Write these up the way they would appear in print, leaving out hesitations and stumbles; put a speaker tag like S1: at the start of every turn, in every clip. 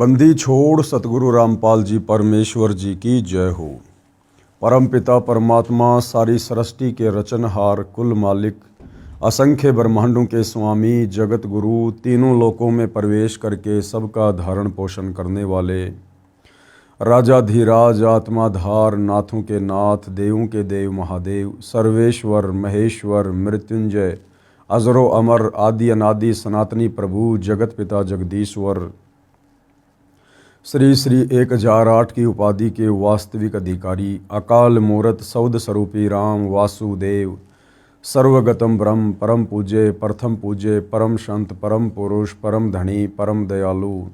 S1: बंदी छोड़ सतगुरु रामपाल जी परमेश्वर जी की जय हो। परम पिता परमात्मा सारी सृष्टि के रचनहार, कुल मालिक, असंख्य ब्रह्मांडों के स्वामी, जगत गुरु, तीनों लोकों में प्रवेश करके सबका धारण पोषण करने वाले, राजाधिराज, आत्माधार, नाथों के नाथ, देवों के देव महादेव, सर्वेश्वर, महेश्वर, मृत्युंजय, अजरो अमर, आदि अनादि सनातनी प्रभु, जगत पिता जगदीश्वर, श्री श्री 1008 की उपाधि के वास्तविक अधिकारी, अकाल मूरत सौद स्वरूपी राम वासुदेव, सर्वगतम ब्रह्म, परम पूज्य, प्रथम पूज्य, परम संत, परम पुरुष, परम धनी, परम दयालु,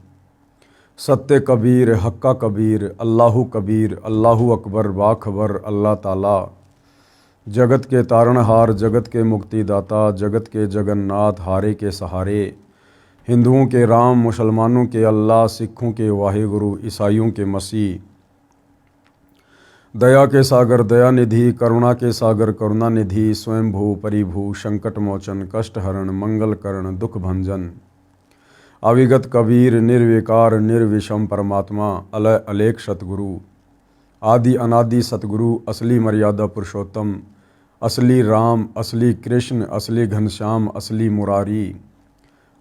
S1: सत्य कबीर, हक्का कबीर, अल्लाहु कबीर, अल्लाहु अकबर, बाखबर, अल्लाह ताला, जगत के तारणहार, जगत के मुक्तिदाता, जगत के जगन्नाथ, हारे के सहारे, हिंदुओं के राम, मुसलमानों के अल्लाह, सिखों के वाहिगुरु, ईसाइयों के मसीह, दया के सागर दयानिधि, करुणा के सागर करुणानिधि, स्वयंभू परिभू, संकट मोचन, कष्ट हरण, मंगल करण, दुख भंजन, अविगत कबीर, निर्विकार निर्विषम परमात्मा, अलय अलेख सतगुरु, आदि अनादि सतगुरु, असली मर्यादा पुरुषोत्तम, असली राम, असली कृष्ण, असली घनश्याम, असली मुरारी,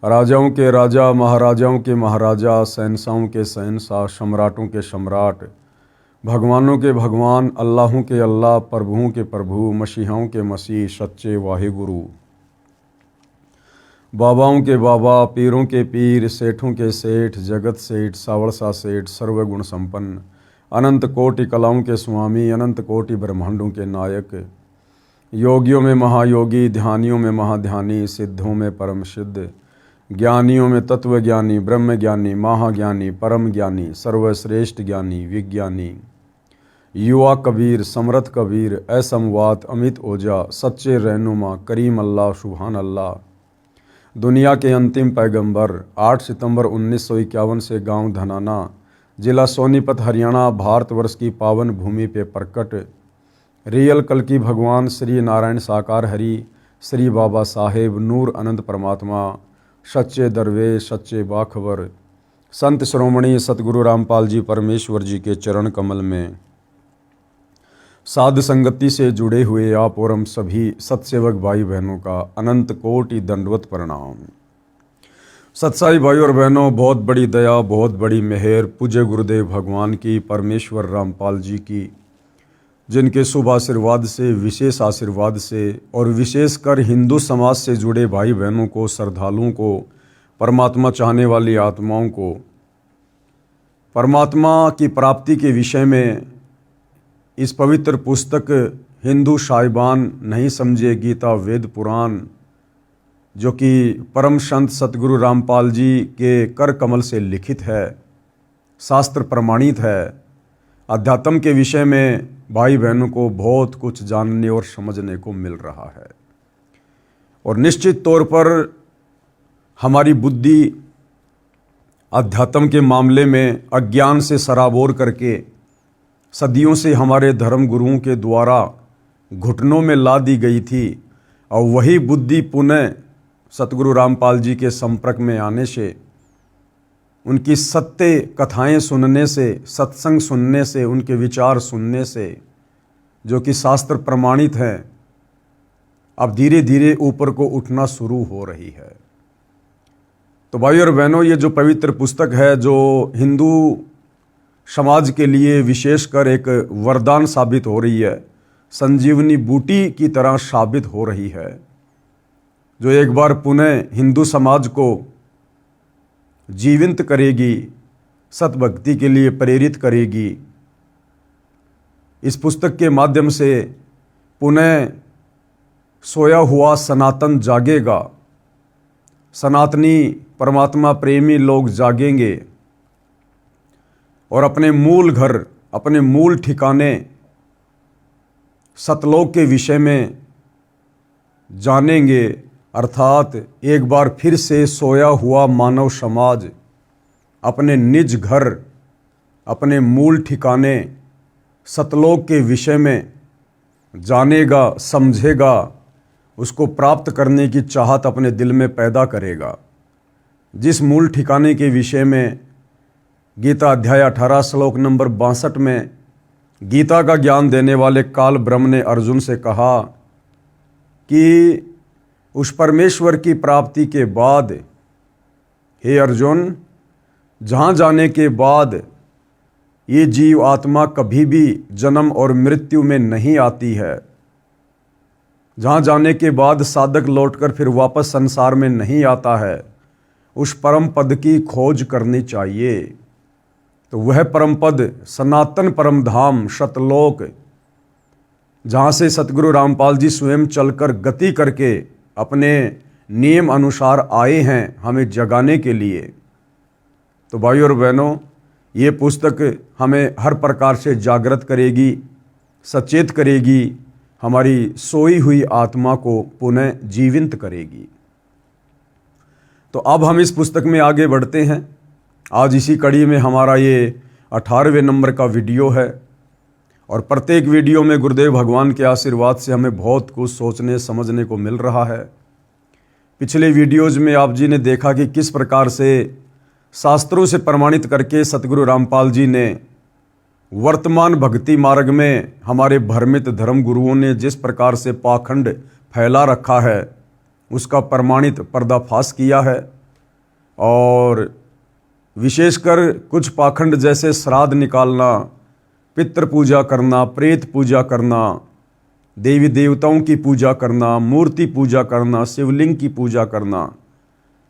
S1: राजाओं के राजा, महाराजाओं के महाराजा, शहंशाहों के शहंशाह, सम्राटों के सम्राट, भगवानों के भगवान, अल्लाहों के अल्लाह, प्रभुओं के प्रभु, मसीहाओं के मसीह, सच्चे वाहिगुरु, बाबाओं के बाबा, पीरों के पीर, सेठों के सेठ, जगत सेठ, सावड़सा सेठ, सर्वगुण संपन्न, अनंत कोटि कलाओं के स्वामी, अनंत कोटि ब्रह्मांडों के नायक, योगियों में महायोगी, ध्यानियों में महाध्यानी, सिद्धों में परम सिद्ध, ज्ञानियों में तत्व ज्ञानी, ब्रह्म ज्ञानी, महाज्ञानी, परम ज्ञानी, सर्वश्रेष्ठ ज्ञानी, विज्ञानी, युवा कबीर, समर्थ कबीर, असमवात, अमित ओजा, सच्चे रहनुमा, करीम अल्लाह, सुभान अल्लाह, दुनिया के अंतिम पैगंबर, 8 सितंबर 1951 से गांव धनाना, जिला सोनीपत, हरियाणा, भारतवर्ष की पावन भूमि पे प्रकट रियल कल की भगवान श्री नारायण साकार हरि, श्री बाबा साहेब, नूर अनंत परमात्मा, सच्चे दरवेश, सच्चे बाखबर, संत श्रोमणी सतगुरु रामपाल जी परमेश्वर जी के चरण कमल में साध संगति से जुड़े हुए आप और हम सभी सत्सेवक भाई बहनों का अनंत कोटि दंडवत प्रणाम। सत्साई भाई और बहनों, बहुत बड़ी दया, बहुत बड़ी मेहर पूज्य गुरुदेव भगवान की, परमेश्वर रामपाल जी की, जिनके शुभ आशीर्वाद से, विशेष आशीर्वाद से और विशेषकर हिंदू समाज से जुड़े भाई बहनों को, श्रद्धालुओं को, परमात्मा चाहने वाली आत्माओं को परमात्मा की प्राप्ति के विषय में इस पवित्र पुस्तक हिंदू साहिबान नहीं समझे गीता वेद पुराण, जो कि परम संत सतगुरु रामपाल जी के कर कमल से लिखित है, शास्त्र प्रमाणित है, अध्यात्म के विषय में भाई बहनों को बहुत कुछ जानने और समझने को मिल रहा है। और निश्चित तौर पर हमारी बुद्धि अध्यात्म के मामले में अज्ञान से सराबोर करके सदियों से हमारे धर्म गुरुओं के द्वारा घुटनों में ला दी गई थी, और वही बुद्धि पुनः सतगुरु रामपाल जी के संपर्क में आने से, उनकी सत्य कथाएं सुनने से, सत्संग सुनने से, उनके विचार सुनने से, जो कि शास्त्र प्रमाणित हैं, अब धीरे धीरे ऊपर को उठना शुरू हो रही है। तो भाई और बहनों, ये जो पवित्र पुस्तक है, जो हिंदू समाज के लिए विशेषकर एक वरदान साबित हो रही है, संजीवनी बूटी की तरह साबित हो रही है, जो एक बार पुनः हिंदू समाज को जीवित करेगी, सतभक्ति के लिए प्रेरित करेगी। इस पुस्तक के माध्यम से पुनः सोया हुआ सनातन जागेगा, सनातनी परमात्मा प्रेमी लोग जागेंगे और अपने मूल घर, अपने मूल ठिकाने सतलोक के विषय में जानेंगे। अर्थात एक बार फिर से सोया हुआ मानव समाज अपने निज घर, अपने मूल ठिकाने सतलोक के विषय में जानेगा, समझेगा, उसको प्राप्त करने की चाहत अपने दिल में पैदा करेगा। जिस मूल ठिकाने के विषय में गीता अध्याय 18 श्लोक नंबर 62 में गीता का ज्ञान देने वाले काल ब्रह्म ने अर्जुन से कहा कि उस परमेश्वर की प्राप्ति के बाद, हे अर्जुन, जहाँ जाने के बाद ये जीव आत्मा कभी भी जन्म और मृत्यु में नहीं आती है, जहाँ जाने के बाद साधक लौटकर फिर वापस संसार में नहीं आता है, उस परम पद की खोज करनी चाहिए। तो वह परम पद सनातन परम धाम सतलोक, जहाँ से सतगुरु रामपाल जी स्वयं चलकर गति करके अपने नियम अनुसार आए हैं हमें जगाने के लिए। तो भाइयों और बहनों, ये पुस्तक हमें हर प्रकार से जागृत करेगी, सचेत करेगी, हमारी सोई हुई आत्मा को पुनः जीवित करेगी। तो अब हम इस पुस्तक में आगे बढ़ते हैं। आज इसी कड़ी में हमारा ये 18वें नंबर का वीडियो है और प्रत्येक वीडियो में गुरुदेव भगवान के आशीर्वाद से हमें बहुत कुछ सोचने समझने को मिल रहा है। पिछले वीडियोज़ में आप जी ने देखा कि किस प्रकार से शास्त्रों से प्रमाणित करके सतगुरु रामपाल जी ने वर्तमान भक्ति मार्ग में हमारे भ्रमित धर्म गुरुओं ने जिस प्रकार से पाखंड फैला रखा है उसका प्रमाणित पर्दाफाश किया है। और विशेषकर कुछ पाखंड जैसे श्राद्ध निकालना, पितृ पूजा करना, प्रेत पूजा करना, देवी देवताओं की पूजा करना, मूर्ति पूजा करना, शिवलिंग की पूजा करना,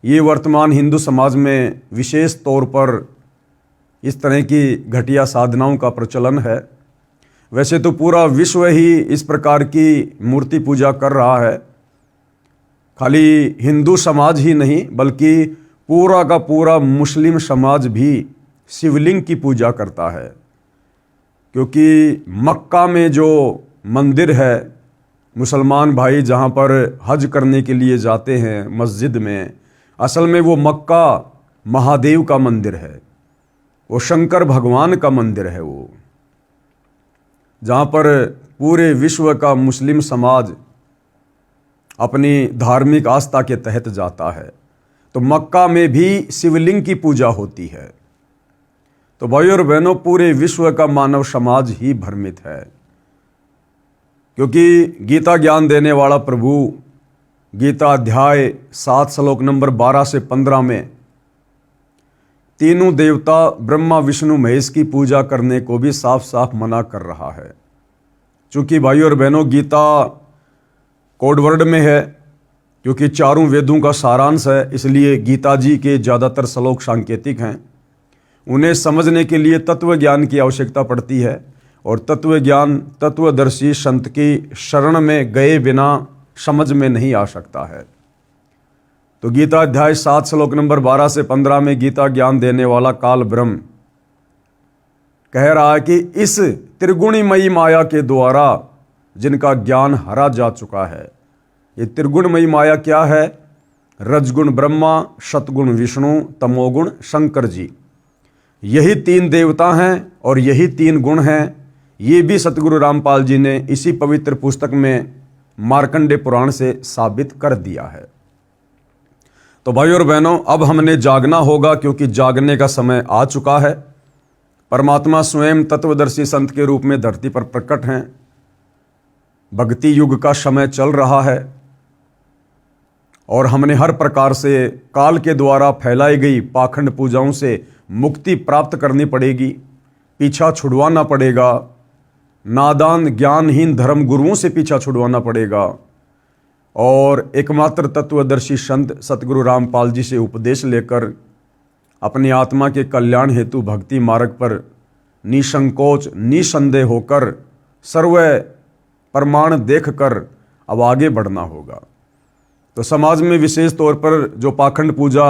S1: ये वर्तमान हिंदू समाज में विशेष तौर पर इस तरह की घटिया साधनाओं का प्रचलन है। वैसे तो पूरा विश्व ही इस प्रकार की मूर्ति पूजा कर रहा है, खाली हिंदू समाज ही नहीं बल्कि पूरा का पूरा मुस्लिम समाज भी शिवलिंग की पूजा करता है। क्योंकि मक्का में जो मंदिर है, मुसलमान भाई जहाँ पर हज करने के लिए जाते हैं मस्जिद में, असल में वो मक्का महादेव का मंदिर है, वो शंकर भगवान का मंदिर है, वो जहाँ पर पूरे विश्व का मुस्लिम समाज अपनी धार्मिक आस्था के तहत जाता है। तो मक्का में भी शिवलिंग की पूजा होती है। तो भाइयों और बहनों, पूरे विश्व का मानव समाज ही भ्रमित है, क्योंकि गीता ज्ञान देने वाला प्रभु गीता अध्याय 7 श्लोक नंबर 12 से 15 में तीनों देवता ब्रह्मा विष्णु महेश की पूजा करने को भी साफ साफ मना कर रहा है। चूंकि भाइयों और बहनों, गीता कोड वर्ड में है, क्योंकि चारों वेदों का सारांश है, इसलिए गीता जी के ज़्यादातर श्लोक सांकेतिक हैं। उन्हें समझने के लिए तत्व ज्ञान की आवश्यकता पड़ती है और तत्व ज्ञान तत्वदर्शी संत की शरण में गए बिना समझ में नहीं आ सकता है। तो गीता अध्याय 7 श्लोक नंबर 12 से 15 में गीता ज्ञान देने वाला काल ब्रह्म कह रहा है कि इस त्रिगुणमयी माया के द्वारा जिनका ज्ञान हरा जा चुका है। ये त्रिगुणमयी माया क्या है? रजगुण ब्रह्मा, सतगुण विष्णु, तमोगुण शंकर जी, यही 3 देवता हैं और यही 3 गुण हैं। ये भी सतगुरु रामपाल जी ने इसी पवित्र पुस्तक में मार्कंडे पुराण से साबित कर दिया है। तो भाइयों और बहनों, अब हमने जागना होगा, क्योंकि जागने का समय आ चुका है। परमात्मा स्वयं तत्वदर्शी संत के रूप में धरती पर प्रकट हैं। भक्ति युग का समय चल रहा है और हमने हर प्रकार से काल के द्वारा फैलाई गई पाखंड पूजाओं से मुक्ति प्राप्त करनी पड़ेगी, पीछा छुड़वाना पड़ेगा, नादान ज्ञानहीन धर्म गुरुओं से पीछा छुड़वाना पड़ेगा और एकमात्र तत्वदर्शी संत सतगुरु रामपाल जी से उपदेश लेकर अपनी आत्मा के कल्याण हेतु भक्ति मार्ग पर निसंकोच निसंदेह होकर सर्व प्रमाण देखकर अब आगे बढ़ना होगा। तो समाज में विशेष तौर पर जो पाखंड पूजा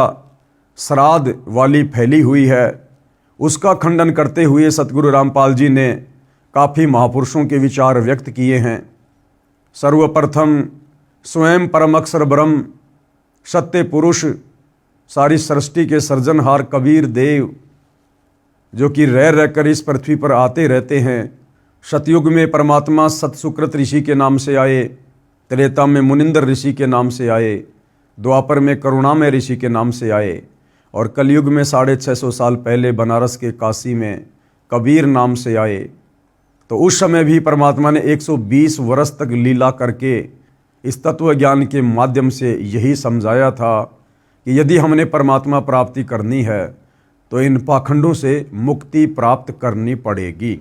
S1: श्राद्ध वाली फैली हुई है, उसका खंडन करते हुए सतगुरु रामपाल जी ने काफ़ी महापुरुषों के विचार व्यक्त किए हैं। सर्वप्रथम स्वयं परम अक्षर ब्रह्म सत्य पुरुष, सारी सृष्टि के सृजनहार कबीर देव, जो कि रह रहकर इस पृथ्वी पर आते रहते हैं। सतयुग में परमात्मा सतसुकृत ऋषि के नाम से आए, त्रेता में मुनिंदर ऋषि के नाम से आए, द्वापर में करुणामय ऋषि के नाम से आए और कलयुग में 650 साल पहले बनारस के काशी में कबीर नाम से आए, तो उस समय भी परमात्मा ने 120 वर्ष तक लीला करके इस तत्व ज्ञान के माध्यम से यही समझाया था कि यदि हमने परमात्मा प्राप्ति करनी है तो इन पाखंडों से मुक्ति प्राप्त करनी पड़ेगी।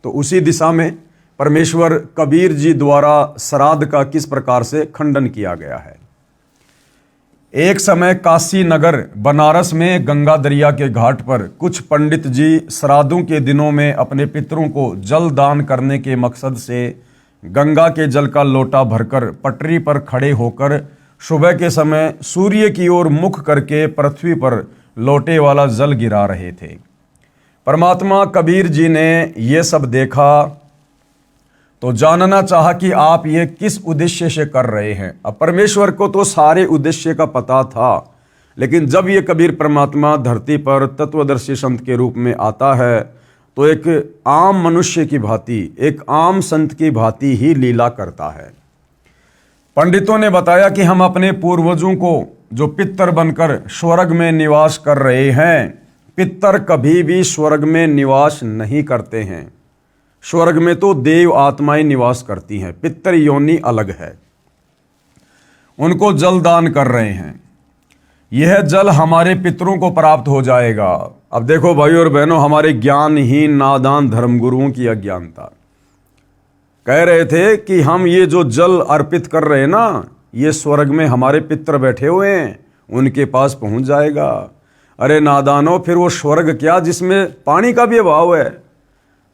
S1: तो उसी दिशा में परमेश्वर कबीर जी द्वारा श्राद्ध का किस प्रकार से खंडन किया गया है। एक समय काशी नगर बनारस में गंगा दरिया के घाट पर कुछ पंडित जी श्राद्धों के दिनों में अपने पितरों को जल दान करने के मकसद से गंगा के जल का लोटा भरकर पटरी पर खड़े होकर सुबह के समय सूर्य की ओर मुख करके पृथ्वी पर लोटे वाला जल गिरा रहे थे। परमात्मा कबीर जी ने ये सब देखा तो जानना चाहा कि आप ये किस उद्देश्य से कर रहे हैं। अब परमेश्वर को तो सारे उद्देश्य का पता था, लेकिन जब ये कबीर परमात्मा धरती पर तत्वदर्शी संत के रूप में आता है तो एक आम मनुष्य की भांति, एक आम संत की भांति ही लीला करता है। पंडितों ने बताया कि हम अपने पूर्वजों को जो पितर बनकर स्वर्ग में निवास कर रहे हैं, पितर कभी भी स्वर्ग में निवास नहीं करते हैं। स्वर्ग में तो देव आत्माएं निवास करती हैं, पितर योनि अलग है। उनको जल दान कर रहे हैं, यह जल हमारे पितरों को प्राप्त हो जाएगा। अब देखो भाई और बहनों, हमारे ज्ञानहीन नादान धर्मगुरुओं की अज्ञानता। कह रहे थे कि हम ये जो जल अर्पित कर रहे हैं ना, ये स्वर्ग में हमारे पितर बैठे हुए हैं, उनके पास पहुंच जाएगा। अरे नादानो, फिर वो स्वर्ग क्या जिसमें पानी का भी अभाव है,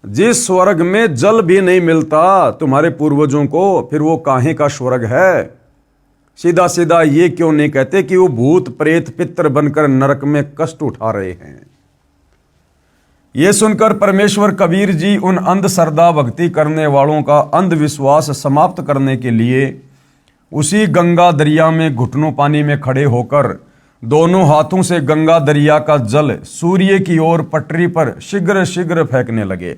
S1: जिस स्वर्ग में जल भी नहीं मिलता तुम्हारे पूर्वजों को, फिर वो काहे का स्वर्ग है। सीधा सीधा ये क्यों नहीं कहते कि वो भूत प्रेत पितर बनकर नरक में कष्ट उठा रहे हैं। ये सुनकर परमेश्वर कबीर जी उन अंधश्रद्धा भक्ति करने वालों का अंधविश्वास समाप्त करने के लिए उसी गंगा दरिया में घुटनों पानी में खड़े होकर दोनों हाथों से गंगा दरिया का जल सूर्य की ओर पटरी पर शीघ्र शीघ्र फेंकने लगे।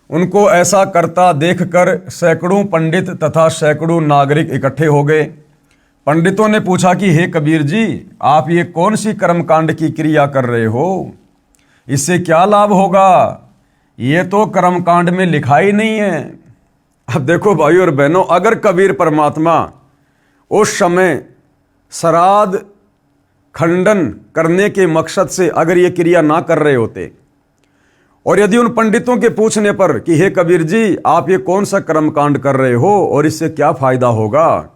S1: उनको ऐसा करता देखकर सैकड़ों पंडित तथा सैकड़ों नागरिक इकट्ठे हो गए। पंडितों ने पूछा कि हे कबीर जी, आप ये कौन सी कर्मकांड की क्रिया कर रहे हो, इससे क्या लाभ होगा? ये तो कर्मकांड में लिखा ही नहीं है। अब देखो भाई और बहनों, अगर कबीर परमात्मा उस समय श्राद्ध खंडन करने के मकसद से अगर ये क्रिया ना कर रहे होते, और यदि उन पंडितों के पूछने पर कि हे कबीर जी, आप ये कौन सा कर्मकांड कर रहे हो और इससे क्या फायदा होगा,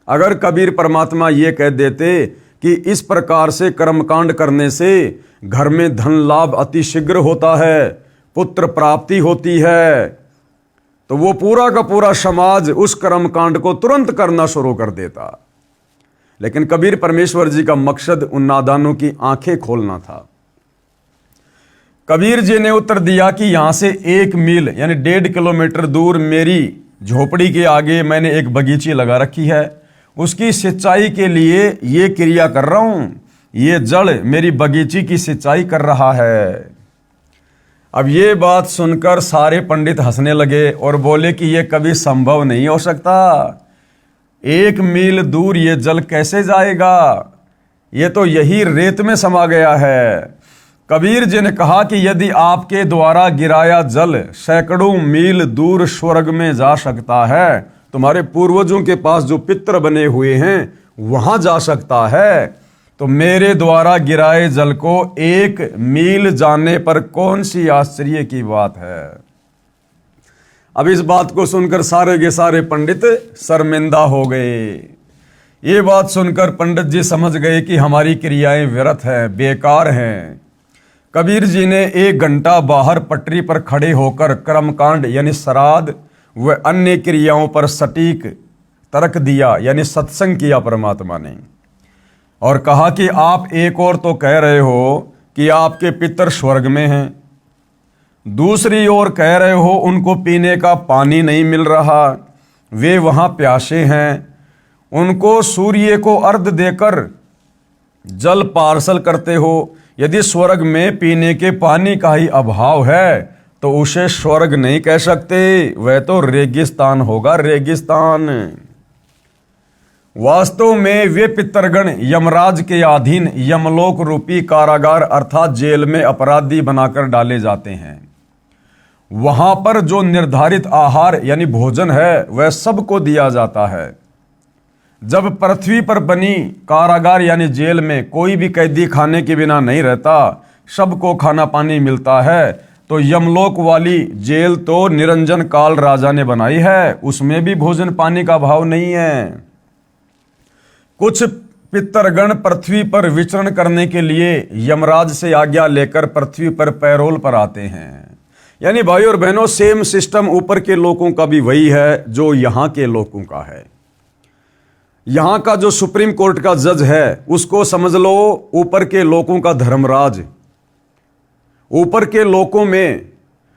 S1: अगर कबीर परमात्मा ये कह देते कि इस प्रकार से कर्मकांड करने से घर में धन लाभ अति शीघ्र होता है, पुत्र प्राप्ति होती है, तो वो पूरा का पूरा समाज उस कर्मकांड को तुरंत करना शुरू कर देता। लेकिन कबीर परमेश्वर जी का मकसद उन नादानों की आंखें खोलना था। कबीर जी ने उत्तर दिया कि यहां से 1 मील यानी 1.5 किलोमीटर दूर मेरी झोपड़ी के आगे मैंने एक बगीची लगा रखी है, उसकी सिंचाई के लिए ये क्रिया कर रहा हूं। ये जड़ मेरी बगीची की सिंचाई कर रहा है। अब ये बात सुनकर सारे पंडित हंसने लगे और बोले कि ये कभी संभव नहीं हो सकता, 1 मील दूर ये जल कैसे जाएगा, ये तो यही रेत में समा गया है। कबीर जी ने कहा कि यदि आपके द्वारा गिराया जल सैकड़ों मील दूर स्वर्ग में जा सकता है, तुम्हारे पूर्वजों के पास जो पितर बने हुए हैं वहां जा सकता है, तो मेरे द्वारा गिराए जल को 1 मील जाने पर कौन सी आश्चर्य की बात है। अब इस बात को सुनकर सारे के सारे पंडित शर्मिंदा हो गए। ये बात सुनकर पंडित जी समझ गए कि हमारी क्रियाएं व्यर्थ हैं, बेकार हैं। कबीर जी ने 1 घंटा बाहर पटरी पर खड़े होकर कर्मकांड यानी श्राद्ध व अन्य क्रियाओं पर सटीक तर्क दिया, यानी सत्संग किया परमात्मा ने, और कहा कि आप एक और तो कह रहे हो कि आपके पितर स्वर्ग में हैं, दूसरी ओर कह रहे हो उनको पीने का पानी नहीं मिल रहा, वे वहां प्यासे हैं, उनको सूर्य को अर्घ देकर जल पार्सल करते हो। यदि स्वर्ग में पीने के पानी का ही अभाव है तो उसे स्वर्ग नहीं कह सकते, वह तो रेगिस्तान होगा, रेगिस्तान। वास्तव में वे पितरगण यमराज के अधीन यमलोक रूपी कारागार अर्थात जेल में अपराधी बनाकर डाले जाते हैं। वहां पर जो निर्धारित आहार यानी भोजन है वह सबको दिया जाता है। जब पृथ्वी पर बनी कारागार यानी जेल में कोई भी कैदी खाने के बिना नहीं रहता, सबको खाना पानी मिलता है, तो यमलोक वाली जेल तो निरंजन काल राजा ने बनाई है, उसमें भी भोजन पानी का अभाव नहीं है। कुछ पितरगण पृथ्वी पर विचरण करने के लिए यमराज से आज्ञा लेकर पृथ्वी पर पैरोल पर आते हैं। यानी भाई और बहनों, सेम सिस्टम ऊपर के लोगों का भी वही है जो यहां के लोगों का है। यहां का जो सुप्रीम कोर्ट का जज है उसको समझ लो ऊपर के लोगों का धर्मराज। ऊपर के लोगों में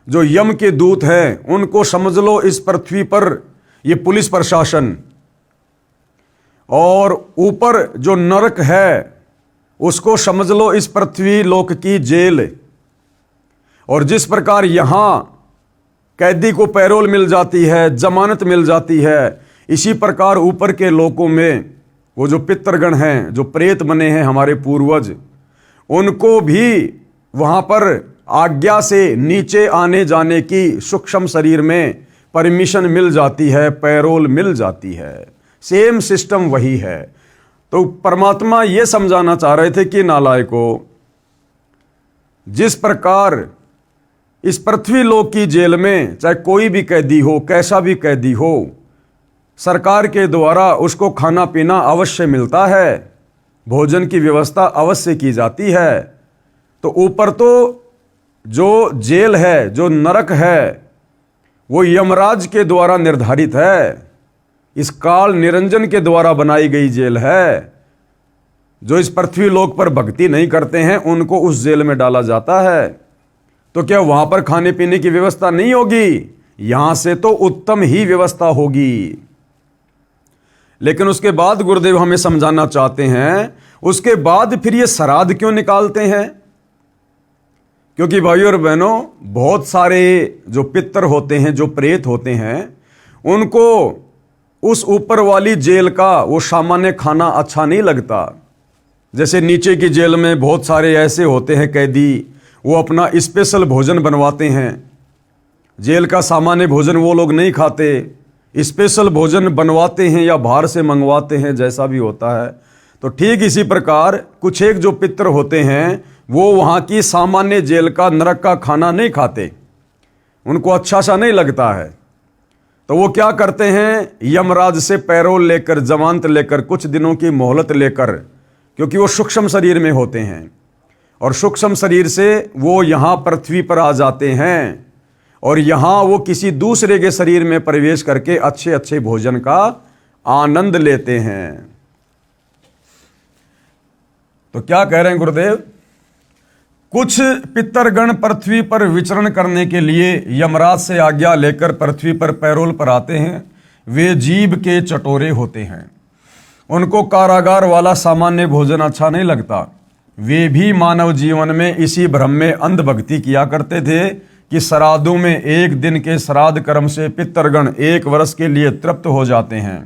S1: जो यम के दूत हैं उनको समझ लो इस पृथ्वी पर ये पुलिस प्रशासन, और ऊपर जो नरक है उसको समझ लो इस पृथ्वी लोक की जेल। और जिस प्रकार यहां कैदी को पैरोल मिल जाती है, जमानत मिल जाती है, इसी प्रकार ऊपर के लोकों में वो जो पितरगण हैं, जो प्रेत बने हैं हमारे पूर्वज, उनको भी वहां पर आज्ञा से नीचे आने जाने की सूक्ष्म शरीर में परमिशन मिल जाती है, पैरोल मिल जाती है। सेम सिस्टम वही है। तो परमात्मा ये समझाना चाह रहे थे कि नालायकों, जिस प्रकार इस पृथ्वी लोक की जेल में चाहे कोई भी कैदी हो, कैसा भी कैदी हो, सरकार के द्वारा उसको खाना पीना अवश्य मिलता है, भोजन की व्यवस्था अवश्य की जाती है, तो ऊपर तो जो जेल है, जो नरक है, वो यमराज के द्वारा निर्धारित है, इस काल निरंजन के द्वारा बनाई गई जेल है। जो इस पृथ्वी लोक पर भक्ति नहीं करते हैं उनको उस जेल में डाला जाता है। तो क्या वहां पर खाने पीने की व्यवस्था नहीं होगी? यहां से तो उत्तम ही व्यवस्था होगी। लेकिन उसके बाद गुरुदेव हमें समझाना चाहते हैं, उसके बाद फिर ये श्राद्ध क्यों निकालते हैं? क्योंकि भाइयों और बहनों, बहुत सारे जो पितर होते हैं, जो प्रेत होते हैं, उनको उस ऊपर वाली जेल का वो सामान्य खाना अच्छा नहीं लगता। जैसे नीचे की जेल में बहुत सारे ऐसे होते हैं कैदी, वो अपना स्पेशल भोजन बनवाते हैं। जेल का सामान्य भोजन वो लोग नहीं खाते, स्पेशल भोजन बनवाते हैं या बाहर से मंगवाते हैं, जैसा भी होता है। तो ठीक इसी प्रकार कुछ एक जो पितर होते हैं वो वहाँ की सामान्य जेल का नरक का खाना नहीं खाते, उनको अच्छा सा नहीं लगता है। तो वो क्या करते हैं, यमराज से पैरोल लेकर, जमानत लेकर, कुछ दिनों की मोहलत लेकर, क्योंकि वो सूक्ष्म शरीर में होते हैं, और सूक्ष्म शरीर से वो यहाँ पृथ्वी पर आ जाते हैं, और यहाँ वो किसी दूसरे के शरीर में प्रवेश करके अच्छे अच्छे भोजन का आनंद लेते हैं। तो क्या कह रहे हैं गुरुदेव? कुछ पितरगण पृथ्वी पर विचरण करने के लिए यमराज से आज्ञा लेकर पृथ्वी पर पैरोल पर आते हैं। वे जीभ के चटोरे होते हैं, उनको कारागार वाला सामान्य भोजन अच्छा नहीं लगता। वे भी मानव जीवन में इसी भ्रम में अंधभक्ति किया करते थे कि श्राद्धों में एक दिन के श्राद्ध कर्म से पितरगण 1 वर्ष के लिए तृप्त हो जाते हैं।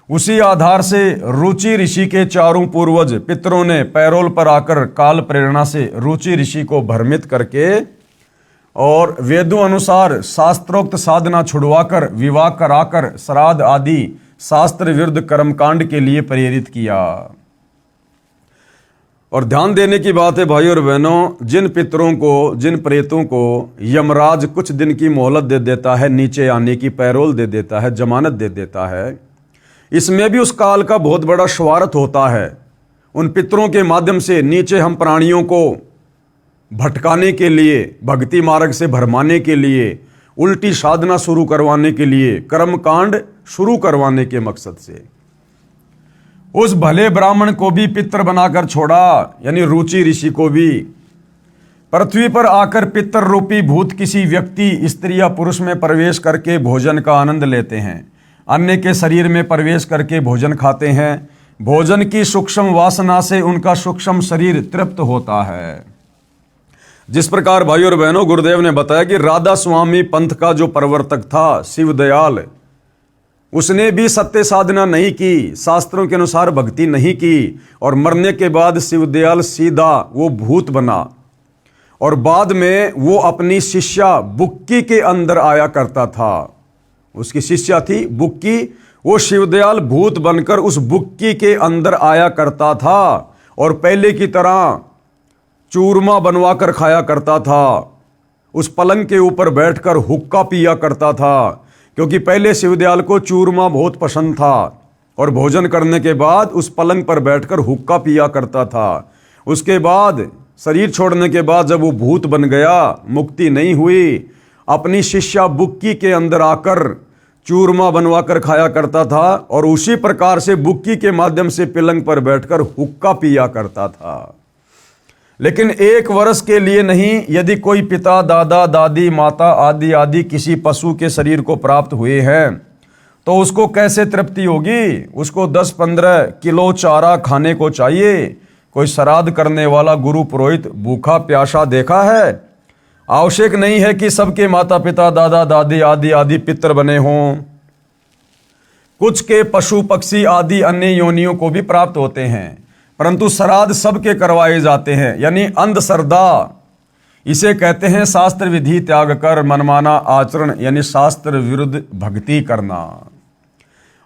S1: उसी आधार से रुचि ऋषि के चारों पूर्वज पितरों ने पैरोल पर आकर काल प्रेरणा से रुचि ऋषि को भ्रमित करके और वेदों अनुसार शास्त्रोक्त साधना छुड़वाकर विवाह कराकर श्राद्ध आदि शास्त्र विरुद्ध कर्मकांड के लिए प्रेरित किया। और ध्यान देने की बात है भाइयों और बहनों, जिन पितरों को, जिन प्रेतों को यमराज कुछ दिन की मोहलत दे देता है, नीचे आने की पैरोल दे देता है, जमानत दे देता है, इसमें भी उस काल का बहुत बड़ा स्वार्थ होता है। उन पितरों के माध्यम से नीचे हम प्राणियों को भटकाने के लिए, भक्ति मार्ग से भरमाने के लिए, उल्टी साधना शुरू करवाने के लिए, कर्मकांड शुरू करवाने के मकसद से उस भले ब्राह्मण को भी पितर बनाकर छोड़ा, यानी रुचि ऋषि को भी। पृथ्वी पर आकर पितर रूपी भूत किसी व्यक्ति, स्त्री या पुरुष में प्रवेश करके भोजन का आनंद लेते हैं, अन्य के शरीर में प्रवेश करके भोजन खाते हैं। भोजन की सूक्ष्म वासना से उनका सूक्ष्म शरीर तृप्त होता है। जिस प्रकार भाइयों और बहनों, गुरुदेव ने बताया कि राधा स्वामी पंथ का जो प्रवर्तक था शिव दयाल, उसने भी सत्य साधना नहीं की, शास्त्रों के अनुसार भक्ति नहीं की, और मरने के बाद शिवदयाल सीधा वो भूत बना। और बाद में वो अपनी शिष्या बुक्की के अंदर आया करता था। उसकी शिष्या थी बुक्की, वो शिवदयाल भूत बनकर उस बुक्की के अंदर आया करता था और पहले की तरह चूरमा बनवा कर खाया करता था। उस पलंग के ऊपर बैठकर हुक्का पिया करता था, क्योंकि पहले शिवदयाल को चूरमा बहुत पसंद था और भोजन करने के बाद उस पलंग पर बैठकर हुक्का पिया करता था। उसके बाद शरीर छोड़ने के बाद जब वो भूत बन गया, मुक्ति नहीं हुई, अपनी शिष्या बुक्की के अंदर आकर चूरमा बनवा कर खाया करता था और उसी प्रकार से बुक्की के माध्यम से पलंग पर बैठकर हुक्का पिया करता था। लेकिन 1 वर्ष के लिए नहीं, यदि कोई पिता, दादा, दादी, माता आदि आदि किसी पशु के शरीर को प्राप्त हुए हैं तो उसको कैसे तृप्ति होगी? उसको 10-15 किलो चारा खाने को चाहिए। कोई श्राद्ध करने वाला गुरु पुरोहित भूखा प्यासा देखा है? आवश्यक नहीं है कि सबके माता पिता, दादा दादी आदि आदि पितर बने हों। कुछ के पशु पक्षी आदि अन्य योनियों को भी प्राप्त होते हैं, परंतु श्राद्ध सबके करवाए जाते हैं, यानी अंधश्रद्धा। इसे कहते हैं शास्त्र विधि त्याग कर मनमाना आचरण, यानी शास्त्र विरुद्ध भक्ति करना।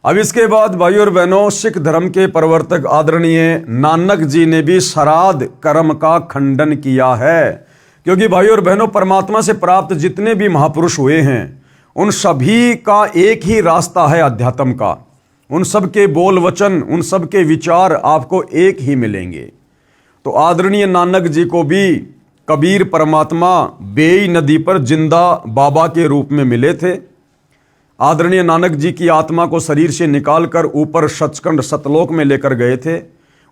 S1: अब इसके बाद भाइयों और बहनों, सिख धर्म के प्रवर्तक आदरणीय नानक जी ने भी श्राद्ध कर्म का खंडन किया है। क्योंकि भाइयों और बहनों, परमात्मा से प्राप्त जितने भी महापुरुष हुए हैं उन सभी का एक ही रास्ता है अध्यात्म का। उन सब के बोल वचन, उन सब के विचार आपको एक ही मिलेंगे। तो आदरणीय नानक जी को भी कबीर परमात्मा बेई नदी पर जिंदा बाबा के रूप में मिले थे। आदरणीय नानक जी की आत्मा को शरीर से निकालकर ऊपर सचखंड सतलोक में लेकर गए थे।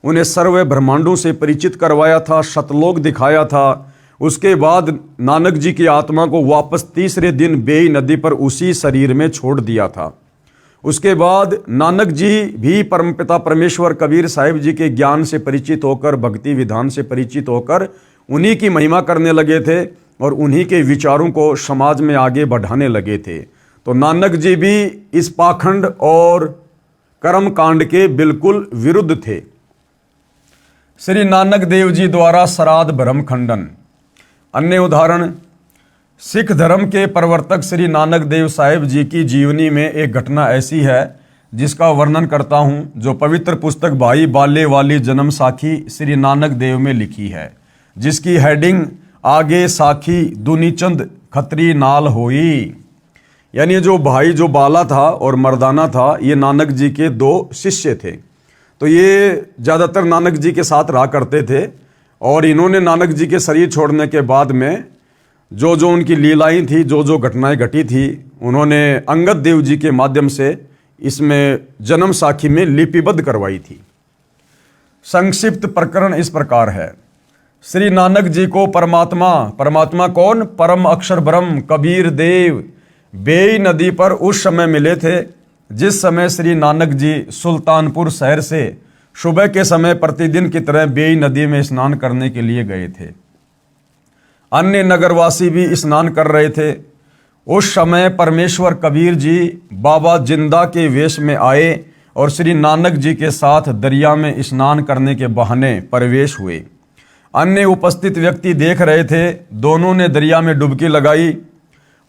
S1: उन्हें सर्व ब्रह्मांडों से परिचित करवाया था, सतलोक दिखाया था। उसके बाद नानक जी की आत्मा को वापस तीसरे दिन बेई नदी पर उसी शरीर में छोड़ दिया था। उसके बाद नानक जी भी परमपिता परमेश्वर कबीर साहिब जी के ज्ञान से परिचित होकर, भक्ति विधान से परिचित होकर उन्हीं की महिमा करने लगे थे और उन्हीं के विचारों को समाज में आगे बढ़ाने लगे थे। तो नानक जी भी इस पाखंड और कर्म कांड के बिल्कुल विरुद्ध थे। श्री नानक देव जी द्वारा श्राद्ध भ्रम खंडन। अन्य उदाहरण, सिख धर्म के प्रवर्तक श्री नानक देव साहिब जी की जीवनी में एक घटना ऐसी है जिसका वर्णन करता हूं, जो पवित्र पुस्तक भाई बाले वाली जन्म साखी श्री नानक देव में लिखी है, जिसकी हेडिंग आगे साखी दुनीचंद खत्री नाल होई। यानी जो भाई जो बाला था और मर्दाना था, ये नानक जी के 2 शिष्य थे। तो ये ज़्यादातर नानक जी के साथ रहा करते थे और इन्होंने नानक जी के शरीर छोड़ने के बाद में जो जो उनकी लीलाएं थी, जो जो घटनाएं घटी थी, उन्होंने अंगद देव जी के माध्यम से इसमें जन्म साखी में लिपिबद्ध करवाई थी। संक्षिप्त प्रकरण इस प्रकार है। श्री नानक जी को परमात्मा कौन? परम अक्षर ब्रह्म कबीर देव बेई नदी पर उस समय मिले थे जिस समय श्री नानक जी सुल्तानपुर शहर से सुबह के समय प्रतिदिन की तरह बेई नदी में स्नान करने के लिए गए थे। अन्य नगरवासी भी स्नान कर रहे थे। उस समय परमेश्वर कबीर जी बाबा जिंदा के वेश में आए और श्री नानक जी के साथ दरिया में स्नान करने के बहाने प्रवेश हुए। अन्य उपस्थित व्यक्ति देख रहे थे। दोनों ने दरिया में डुबकी लगाई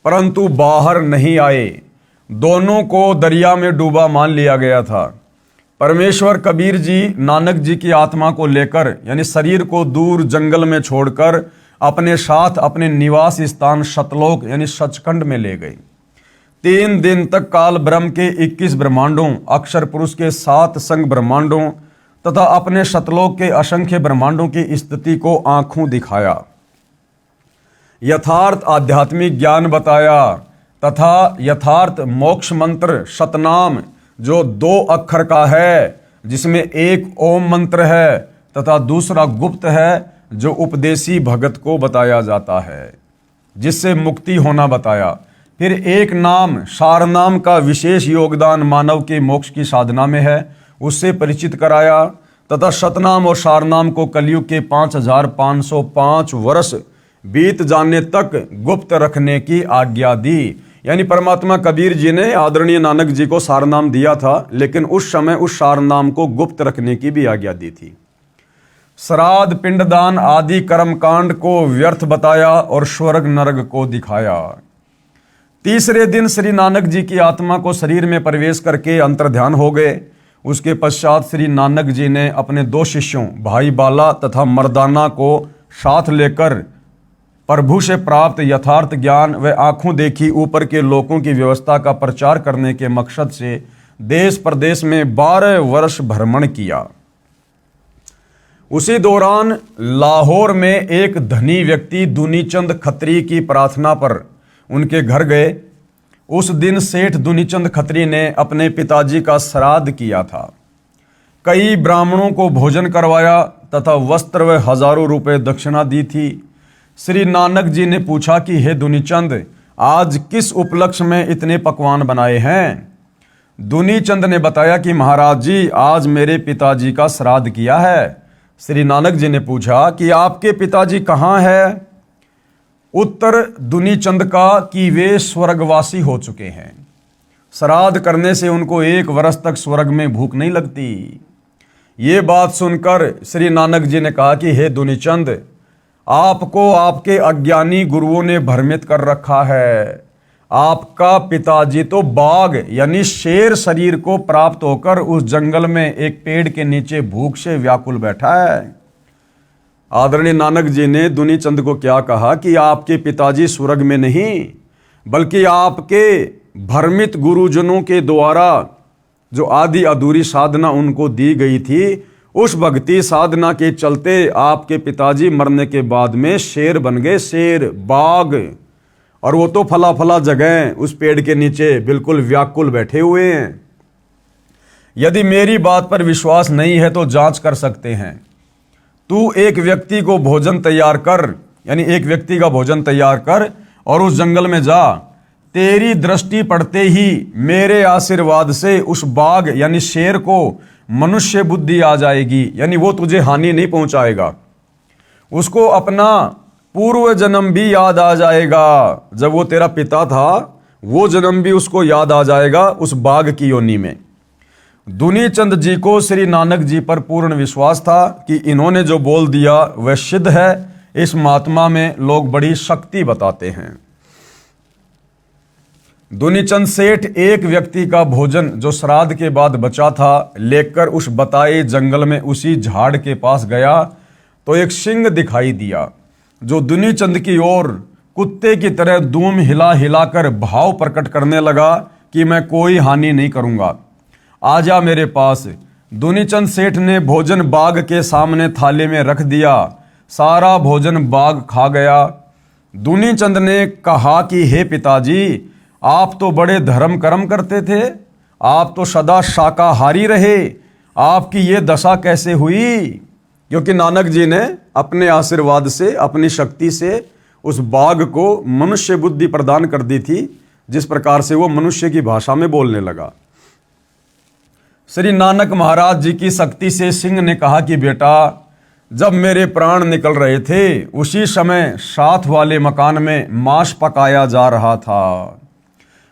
S1: परंतु बाहर नहीं आए। दोनों को दरिया में डूबा मान लिया गया था। परमेश्वर कबीर जी नानक जी की आत्मा को लेकर, यानी शरीर को दूर जंगल में छोड़कर अपने साथ अपने निवास स्थान सतलोक यानी सचखंड में ले गए। 3 दिन तक काल ब्रह्म के 21 ब्रह्मांडों, अक्षर पुरुष के 7 संग ब्रह्मांडों तथा अपने सतलोक के असंख्य ब्रह्मांडों की स्थिति को आंखों दिखाया, यथार्थ आध्यात्मिक ज्ञान बताया तथा यथार्थ मोक्ष मंत्र सतनाम जो 2 अक्षर का है, जिसमें एक ओम मंत्र है तथा दूसरा गुप्त है जो उपदेशी भगत को बताया जाता है, जिससे मुक्ति होना बताया। फिर एक नाम सारनाम का विशेष योगदान मानव के मोक्ष की साधना में है, उससे परिचित कराया तथा सतनाम और सारनाम को कलयुग के 5505 वर्ष बीत जाने तक गुप्त रखने की आज्ञा दी। यानी परमात्मा कबीर जी ने आदरणीय नानक जी को सारनाम दिया था, लेकिन उस समय उस सारनाम को गुप्त रखने की भी आज्ञा दी थी। श्राद्ध पिंडदान आदि कर्मकांड को व्यर्थ बताया और स्वर्ग नरक को दिखाया। तीसरे दिन श्री नानक जी की आत्मा को शरीर में प्रवेश करके अंतर्ध्यान हो गए। उसके पश्चात श्री नानक जी ने अपने 2 शिष्यों भाई बाला तथा मर्दाना को साथ लेकर प्रभु से प्राप्त यथार्थ ज्ञान व आंखों देखी ऊपर के लोकों की व्यवस्था का प्रचार करने के मकसद से देश प्रदेश में 12 वर्ष भ्रमण किया। उसी दौरान लाहौर में एक धनी व्यक्ति दुनीचंद खत्री की प्रार्थना पर उनके घर गए। उस दिन सेठ दुनीचंद खत्री ने अपने पिताजी का श्राद्ध किया था। कई ब्राह्मणों को भोजन करवाया तथा वस्त्र व हजारों रुपए दक्षिणा दी थी। श्री नानक जी ने पूछा कि हे दुनीचंद, आज किस उपलक्ष्य में इतने पकवान बनाए हैं? दुनीचंद ने बताया कि महाराज जी, आज मेरे पिताजी का श्राद्ध किया है। श्री नानक जी ने पूछा कि आपके पिताजी कहाँ है? उत्तर दुनीचंद का कि वे स्वर्गवासी हो चुके हैं। श्राद्ध करने से उनको 1 वर्ष तक स्वर्ग में भूख नहीं लगती। ये बात सुनकर श्री नानक जी ने कहा कि हे दुनीचंद, आपको आपके अज्ञानी गुरुओं ने भ्रमित कर रखा है। आपका पिताजी तो बाघ यानी शेर शरीर को प्राप्त होकर उस जंगल में एक पेड़ के नीचे भूख से व्याकुल बैठा है। आदरणीय नानक जी ने दुनीचंद को क्या कहा कि आपके पिताजी स्वर्ग में नहीं, बल्कि आपके भ्रमित गुरुजनों के द्वारा जो आदि अधूरी साधना उनको दी गई थी, उस भक्ति साधना के चलते आपके पिताजी मरने के बाद में शेर बन गए, शेर, बाघ। और वो तो फला फला जगह उस पेड़ के नीचे बिल्कुल व्याकुल बैठे हुए हैं। यदि मेरी बात पर विश्वास नहीं है तो जांच कर सकते हैं। तू एक व्यक्ति को भोजन तैयार कर, यानी एक व्यक्ति का भोजन तैयार कर और उस जंगल में जा। तेरी दृष्टि पड़ते ही मेरे आशीर्वाद से उस बाघ यानी शेर को मनुष्य बुद्धि आ जाएगी, यानी वो तुझे हानि नहीं पहुंचाएगा। उसको अपना पूर्व जन्म भी याद आ जाएगा। जब वो तेरा पिता था, वो जन्म भी उसको याद आ जाएगा उस बाघ की योनि में। दुनीचंद जी को श्री नानक जी पर पूर्ण विश्वास था कि इन्होंने जो बोल दिया वह सिद्ध है। इस महात्मा में लोग बड़ी शक्ति बताते हैं। दुनीचंद सेठ एक व्यक्ति का भोजन जो श्राद्ध के बाद बचा था लेकर उस बताए जंगल में उसी झाड़ के पास गया तो एक सिंह दिखाई दिया जो दुनीचंद की ओर कुत्ते की तरह दूम हिला हिलाकर भाव प्रकट करने लगा कि मैं कोई हानि नहीं करूंगा, आजा मेरे पास। दुनीचंद सेठ ने भोजन बाघ के सामने थाली में रख दिया। सारा भोजन बाघ खा गया। दुनीचंद ने कहा कि हे पिताजी, आप तो बड़े धर्म कर्म करते थे, आप तो सदा शाकाहारी रहे, आपकी ये दशा कैसे हुई? क्योंकि नानक जी ने अपने आशीर्वाद से, अपनी शक्ति से उस बाघ को मनुष्य बुद्धि प्रदान कर दी थी, जिस प्रकार से वो मनुष्य की भाषा में बोलने लगा। श्री नानक महाराज जी की शक्ति से सिंह ने कहा कि बेटा, जब मेरे प्राण निकल रहे थे उसी समय साथ वाले मकान में मांस पकाया जा रहा था।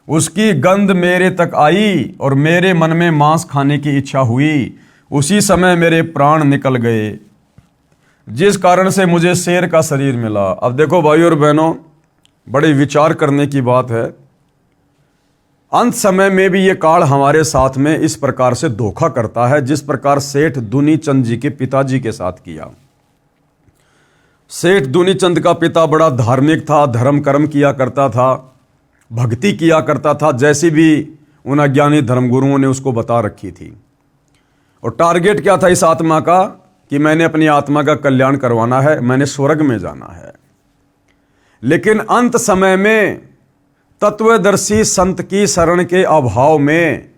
S1: उसकी गंध मेरे तक आई और मेरे मन में मांस खाने की इच्छा हुई। उसी समय मेरे प्राण निकल गए, जिस कारण से मुझे शेर का शरीर मिला। अब देखो भाइयों और बहनों, बड़े विचार करने की बात है। अंत समय में भी ये काल हमारे साथ में इस प्रकार से धोखा करता है, जिस प्रकार सेठ दुनीचंद जी के पिताजी के साथ किया। सेठ दुनीचंद का पिता बड़ा धार्मिक था, धर्म कर्म किया करता था, भक्ति किया करता था, जैसी भी उन अज्ञानी धर्मगुरुओं ने उसको बता रखी थी। और टारगेट क्या था इस आत्मा का कि मैंने अपनी आत्मा का कल्याण करवाना है, मैंने स्वर्ग में जाना है। लेकिन अंत समय में तत्वदर्शी संत की शरण के अभाव में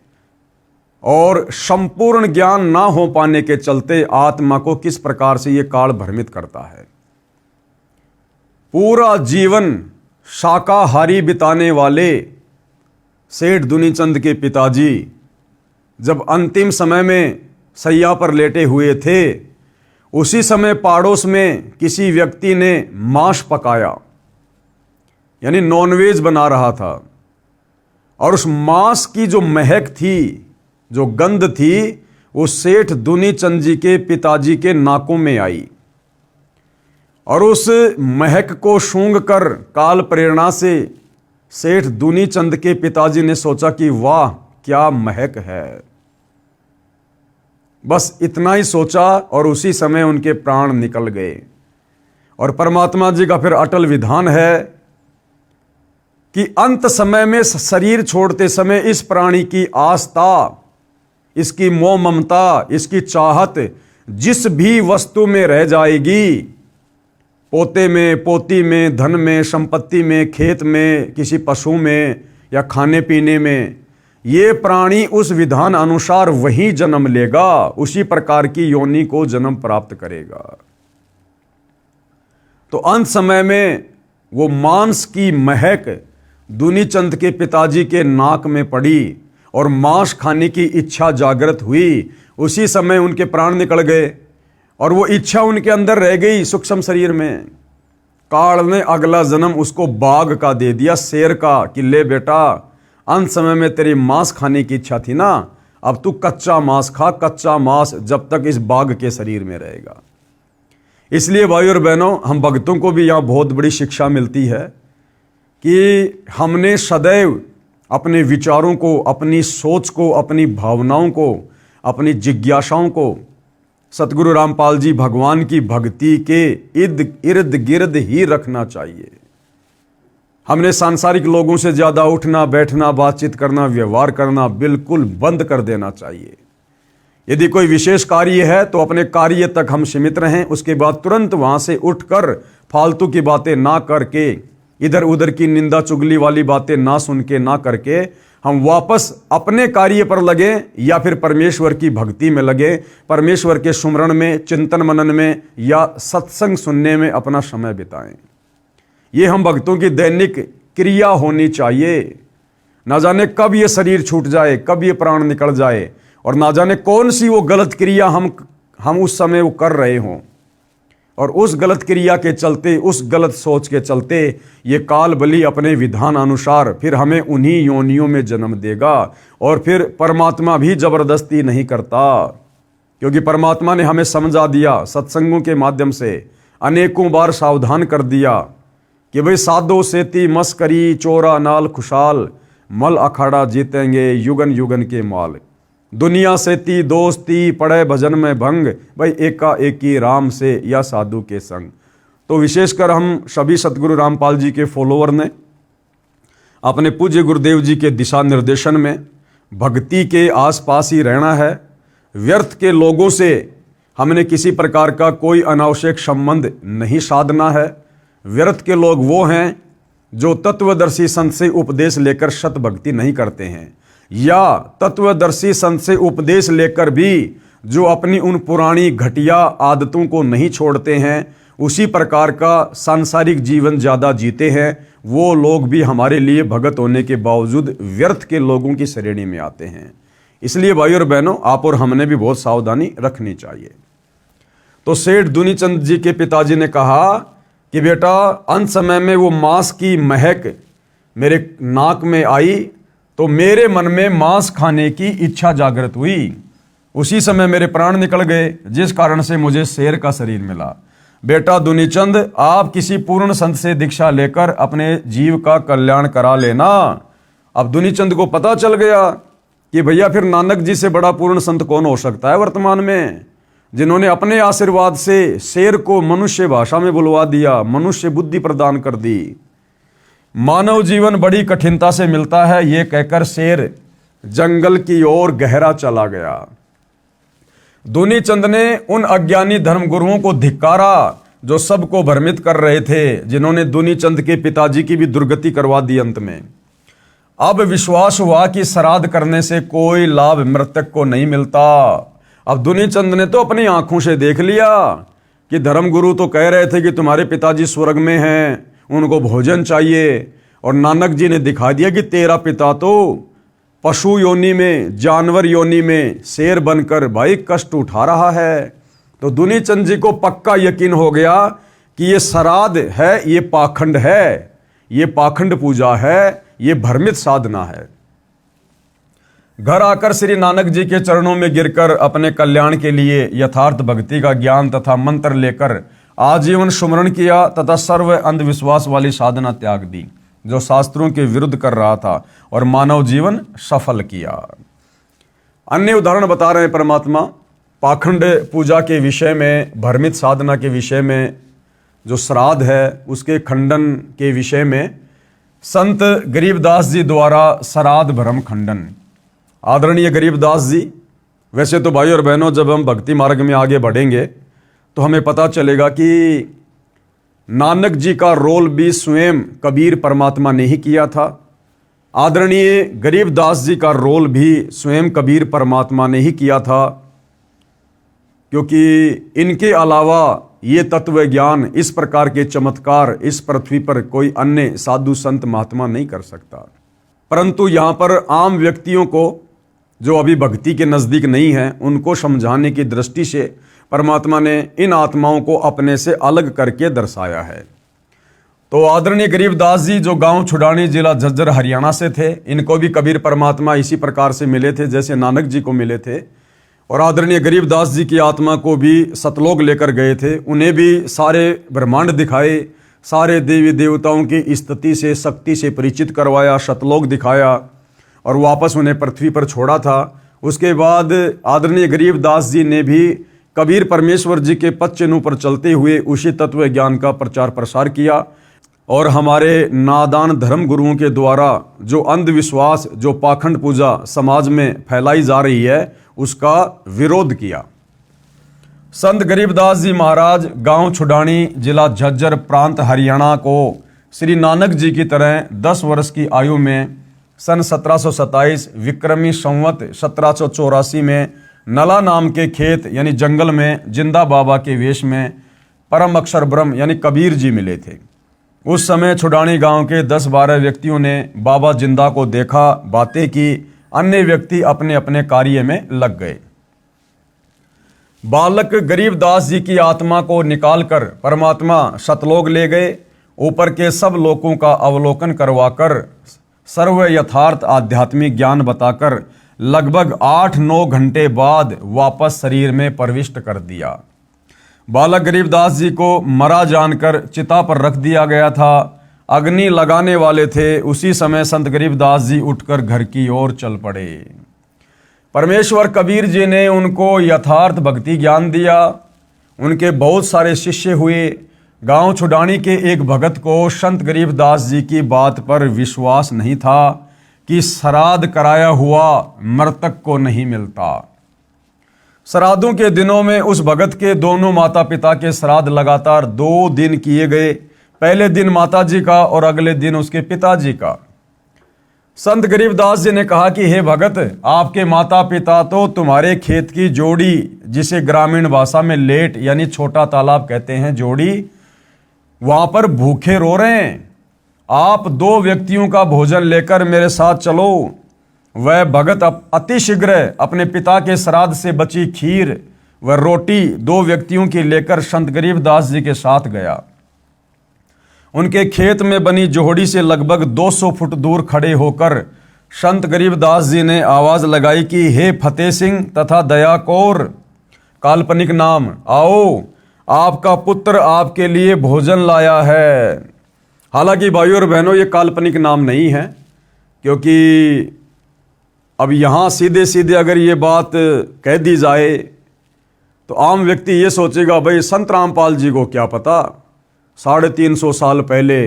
S1: और संपूर्ण ज्ञान ना हो पाने के चलते आत्मा को किस प्रकार से यह काल भ्रमित करता है। पूरा जीवन शाकाहारी बिताने वाले सेठ दुनीचंद के पिताजी जब अंतिम समय में सैया पर लेटे हुए थे, उसी समय पाड़ोस में किसी व्यक्ति ने मांस पकाया, यानी नॉनवेज बना रहा था। और उस मांस की जो महक थी, जो गंध थी, वो सेठ दुनीचंद जी के पिताजी के नाकों में आई। और उस महक को सूंघ कर काल प्रेरणा से सेठ दुनीचंद के पिताजी ने सोचा कि वाह क्या महक है। बस इतना ही सोचा और उसी समय उनके प्राण निकल गए। और परमात्मा जी का फिर अटल विधान है कि अंत समय में शरीर छोड़ते समय इस प्राणी की आस्था, इसकी मोह ममता, इसकी चाहत जिस भी वस्तु में रह जाएगी, पोते में, पोती में, धन में, संपत्ति में, खेत में, किसी पशु में या खाने पीने में, ये प्राणी उस विधान अनुसार वही जन्म लेगा, उसी प्रकार की योनि को जन्म प्राप्त करेगा। तो अंत समय में वो मांस की महक दुनीचंद के पिताजी के नाक में पड़ी और मांस खाने की इच्छा जागृत हुई। उसी समय उनके प्राण निकल गए और वो इच्छा उनके अंदर रह गई सूक्ष्म शरीर में। काल ने अगला जन्म उसको बाघ का दे दिया, शेर का, कि ले बेटा, अंत समय में तेरी मांस खाने की इच्छा थी ना, अब तू कच्चा मांस खा, कच्चा मांस जब तक इस बाघ के शरीर में रहेगा। इसलिए भाई और बहनों, हम भक्तों को भी यहाँ बहुत बड़ी शिक्षा मिलती है कि हमने सदैव अपने विचारों को, अपनी सोच को, अपनी भावनाओं को, अपनी जिज्ञासाओं को सतगुरु रामपाल जी भगवान की भक्ति के इर्द गिर्द ही रखना चाहिए। हमने सांसारिक लोगों से ज़्यादा उठना, बैठना, बातचीत करना, व्यवहार करना बिल्कुल बंद कर देना चाहिए। यदि कोई विशेष कार्य है तो अपने कार्य तक हम सीमित रहें, उसके बाद तुरंत वहाँ से उठकर फालतू की बातें ना करके, इधर उधर की निंदा चुगली वाली बातें ना सुन के, ना करके हम वापस अपने कार्य पर लगे या फिर परमेश्वर की भक्ति में लगे, परमेश्वर के सुमरण में, चिंतन मनन में या सत्संग सुनने में अपना समय बिताएं। ये हम भक्तों की दैनिक क्रिया होनी चाहिए। ना जाने कब ये शरीर छूट जाए, कब ये प्राण निकल जाए, और ना जाने कौन सी वो गलत क्रिया हम उस समय वो कर रहे हों, और उस गलत क्रिया के चलते, उस गलत सोच के चलते ये काल बलि अपने विधान अनुसार फिर हमें उन्हीं योनियों में जन्म देगा। और फिर परमात्मा भी जबरदस्ती नहीं करता, क्योंकि परमात्मा ने हमें समझा दिया, सत्संगों के माध्यम से अनेकों बार सावधान कर दिया कि भाई साधो सेती मस्करी चोरा नाल खुशाल, मल अखाड़ा जीतेंगे युगन युगन के माल। दुनिया से ती दोस्ती पड़े भजन में भंग, भाई एका एकी राम से या साधु के संग। तो विशेषकर हम सभी सतगुरु रामपाल जी के फॉलोअर ने अपने पूज्य गुरुदेव जी के दिशा निर्देशन में भक्ति के आसपास ही रहना है। व्यर्थ के लोगों से हमने किसी प्रकार का कोई अनावश्यक संबंध नहीं साधना है। व्यर्थ के लोग वो हैं जो तत्वदर्शी संत से उपदेश लेकर सत भक्ति नहीं करते हैं, या तत्वदर्शी संत से उपदेश लेकर भी जो अपनी उन पुरानी घटिया आदतों को नहीं छोड़ते हैं, उसी प्रकार का सांसारिक जीवन ज़्यादा जीते हैं, वो लोग भी हमारे लिए भगत होने के बावजूद व्यर्थ के लोगों की श्रेणी में आते हैं। इसलिए भाई और बहनों, आप और हमने भी बहुत सावधानी रखनी चाहिए। तो सेठ दुनीचंद जी के पिताजी ने कहा कि बेटा, अंत समय में वो मांस की महक मेरे नाक में आई तो मेरे मन में मांस खाने की इच्छा जागृत हुई। उसी समय मेरे प्राण निकल गए, जिस कारण से मुझे शेर का शरीर मिला। बेटा दुनीचंद, आप किसी पूर्ण संत से दीक्षा लेकर अपने जीव का कल्याण करा लेना। अब दुनीचंद को पता चल गया कि भैया फिर नानक जी से बड़ा पूर्ण संत कौन हो सकता है वर्तमान में, जिन्होंने अपने आशीर्वाद से शेर को मनुष्य भाषा में बुलवा दिया, मनुष्य बुद्धि प्रदान कर दी। मानव जीवन बड़ी कठिनता से मिलता है, ये कहकर शेर जंगल की ओर गहरा चला गया। दुनीचंद ने उन अज्ञानी धर्मगुरुओं को धिक्कारा जो सबको भ्रमित कर रहे थे, जिन्होंने दुनीचंद के पिताजी की भी दुर्गति करवा दी। अंत में अब विश्वास हुआ कि श्राद्ध करने से कोई लाभ मृतक को नहीं मिलता। अब दुनीचंद ने तो अपनी आंखों से देख लिया कि धर्मगुरु तो कह रहे थे कि तुम्हारे पिताजी स्वर्ग में हैं, उनको भोजन चाहिए, और नानक जी ने दिखा दिया कि तेरा पिता तो पशु योनि में, जानवर योनि में शेर बनकर भाई कष्ट उठा रहा है। तो दुनीचंद जी को पक्का यकीन हो गया कि ये श्राद्ध है, ये पाखंड है, ये पाखंड पूजा है, ये भ्रमित साधना है। घर आकर श्री नानक जी के चरणों में गिरकर अपने कल्याण के लिए यथार्थ भक्ति का ज्ञान तथा मंत्र लेकर आजीवन सुमरण किया तथा सर्व अंधविश्वास वाली साधना त्याग दी जो शास्त्रों के विरुद्ध कर रहा था और मानव जीवन सफल किया। अन्य उदाहरण बता रहे हैं परमात्मा पाखंड पूजा के विषय में, भ्रमित साधना के विषय में, जो श्राद्ध है उसके खंडन के विषय में संत गरीबदास जी द्वारा श्राद्ध भ्रम खंडन। आदरणीय गरीबदास जी, वैसे तो भाई और बहनों जब हम भक्ति मार्ग में आगे बढ़ेंगे तो हमें पता चलेगा कि नानक जी का रोल भी स्वयं कबीर परमात्मा ने ही किया था। आदरणीय गरीबदास जी का रोल भी स्वयं कबीर परमात्मा ने ही किया था, क्योंकि इनके अलावा ये तत्व ज्ञान, इस प्रकार के चमत्कार इस पृथ्वी पर कोई अन्य साधु संत महात्मा नहीं कर सकता। परंतु यहाँ पर आम व्यक्तियों को जो अभी भक्ति के नज़दीक नहीं हैं उनको समझाने की दृष्टि से परमात्मा ने इन आत्माओं को अपने से अलग करके दर्शाया है। तो आदरणीय गरीबदास जी जो गांव छुड़ानी जिला झज्जर हरियाणा से थे, इनको भी कबीर परमात्मा इसी प्रकार से मिले थे जैसे नानक जी को मिले थे, और आदरणीय गरीबदास जी की आत्मा को भी सतलोक लेकर गए थे। उन्हें भी सारे ब्रह्मांड दिखाए, सारे देवी देवताओं की स्तुति से शक्ति से परिचित करवाया, सतलोक दिखाया और वापस उन्हें पृथ्वी पर छोड़ा था। उसके बाद आदरणीय गरीबदास जी ने भी कबीर परमेश्वर जी के पद चिन्हों पर चलते हुए उसी तत्व ज्ञान का प्रचार प्रसार किया और हमारे नादान धर्म गुरुओं के द्वारा जो अंधविश्वास, जो पाखंड पूजा समाज में फैलाई जा रही है उसका विरोध किया। संत गरीबदास जी महाराज गांव छुड़ानी जिला झज्जर प्रांत हरियाणा को श्री नानक जी की तरह 10 वर्ष की आयु में सन 1727 विक्रमी संवत 1784 में नला नाम के खेत यानी जंगल में जिंदा बाबा के वेश में परम अक्षर ब्रह्म यानी कबीर जी मिले थे। उस समय छुड़ानी गांव के 10-12 व्यक्तियों ने बाबा जिंदा को देखा, बातें की, अन्य व्यक्ति अपने अपने कार्य में लग गए। बालक गरीबदास जी की आत्मा को निकालकर परमात्मा सतलोक ले गए। ऊपर के सब लोकों का अवलोकन करवाकर सर्व यथार्थ आध्यात्मिक ज्ञान बताकर लगभग 8-9 घंटे बाद वापस शरीर में प्रविष्ट कर दिया। बालक गरीबदास जी को मरा जानकर चिता पर रख दिया गया था। अग्नि लगाने वाले थे। उसी समय संत गरीबदास जी उठकर घर की ओर चल पड़े। परमेश्वर कबीर जी ने उनको यथार्थ भक्ति ज्ञान दिया। उनके बहुत सारे शिष्य हुए। गांव छुड़ानी के एक भगत को संत गरीबदास जी की बात पर विश्वास नहीं था कि श्राद्ध कराया हुआ मृतक को नहीं मिलता। श्राद्धों के दिनों में उस भगत के दोनों माता पिता के श्राद्ध लगातार 2 दिन किए गए। पहले दिन माता जी का और अगले दिन उसके पिताजी का। संत गरीबदास जी ने कहा कि हे भगत, आपके माता पिता तो तुम्हारे खेत की जोड़ी, जिसे ग्रामीण भाषा में लेट यानी छोटा तालाब कहते हैं, जोड़ी, वहां पर भूखे रो रहे हैं। आप 2 व्यक्तियों का भोजन लेकर मेरे साथ चलो। वह भगत अतिशीघ्र अपने पिता के श्राद्ध से बची खीर व रोटी 2 व्यक्तियों की लेकर संत गरीबदास जी के साथ गया। उनके खेत में बनी जोहड़ी से लगभग 200 फुट दूर खड़े होकर संत गरीबदास जी ने आवाज लगाई कि हे फतेह सिंह तथा दया कौर, काल्पनिक नाम, आओ, आपका पुत्र आपके लिए भोजन लाया है। हालांकि भाइयों और बहनों, ये काल्पनिक नाम नहीं है, क्योंकि अब यहाँ सीधे सीधे अगर ये बात कह दी जाए तो आम व्यक्ति ये सोचेगा, भाई संत रामपाल जी को क्या पता, 350 साल पहले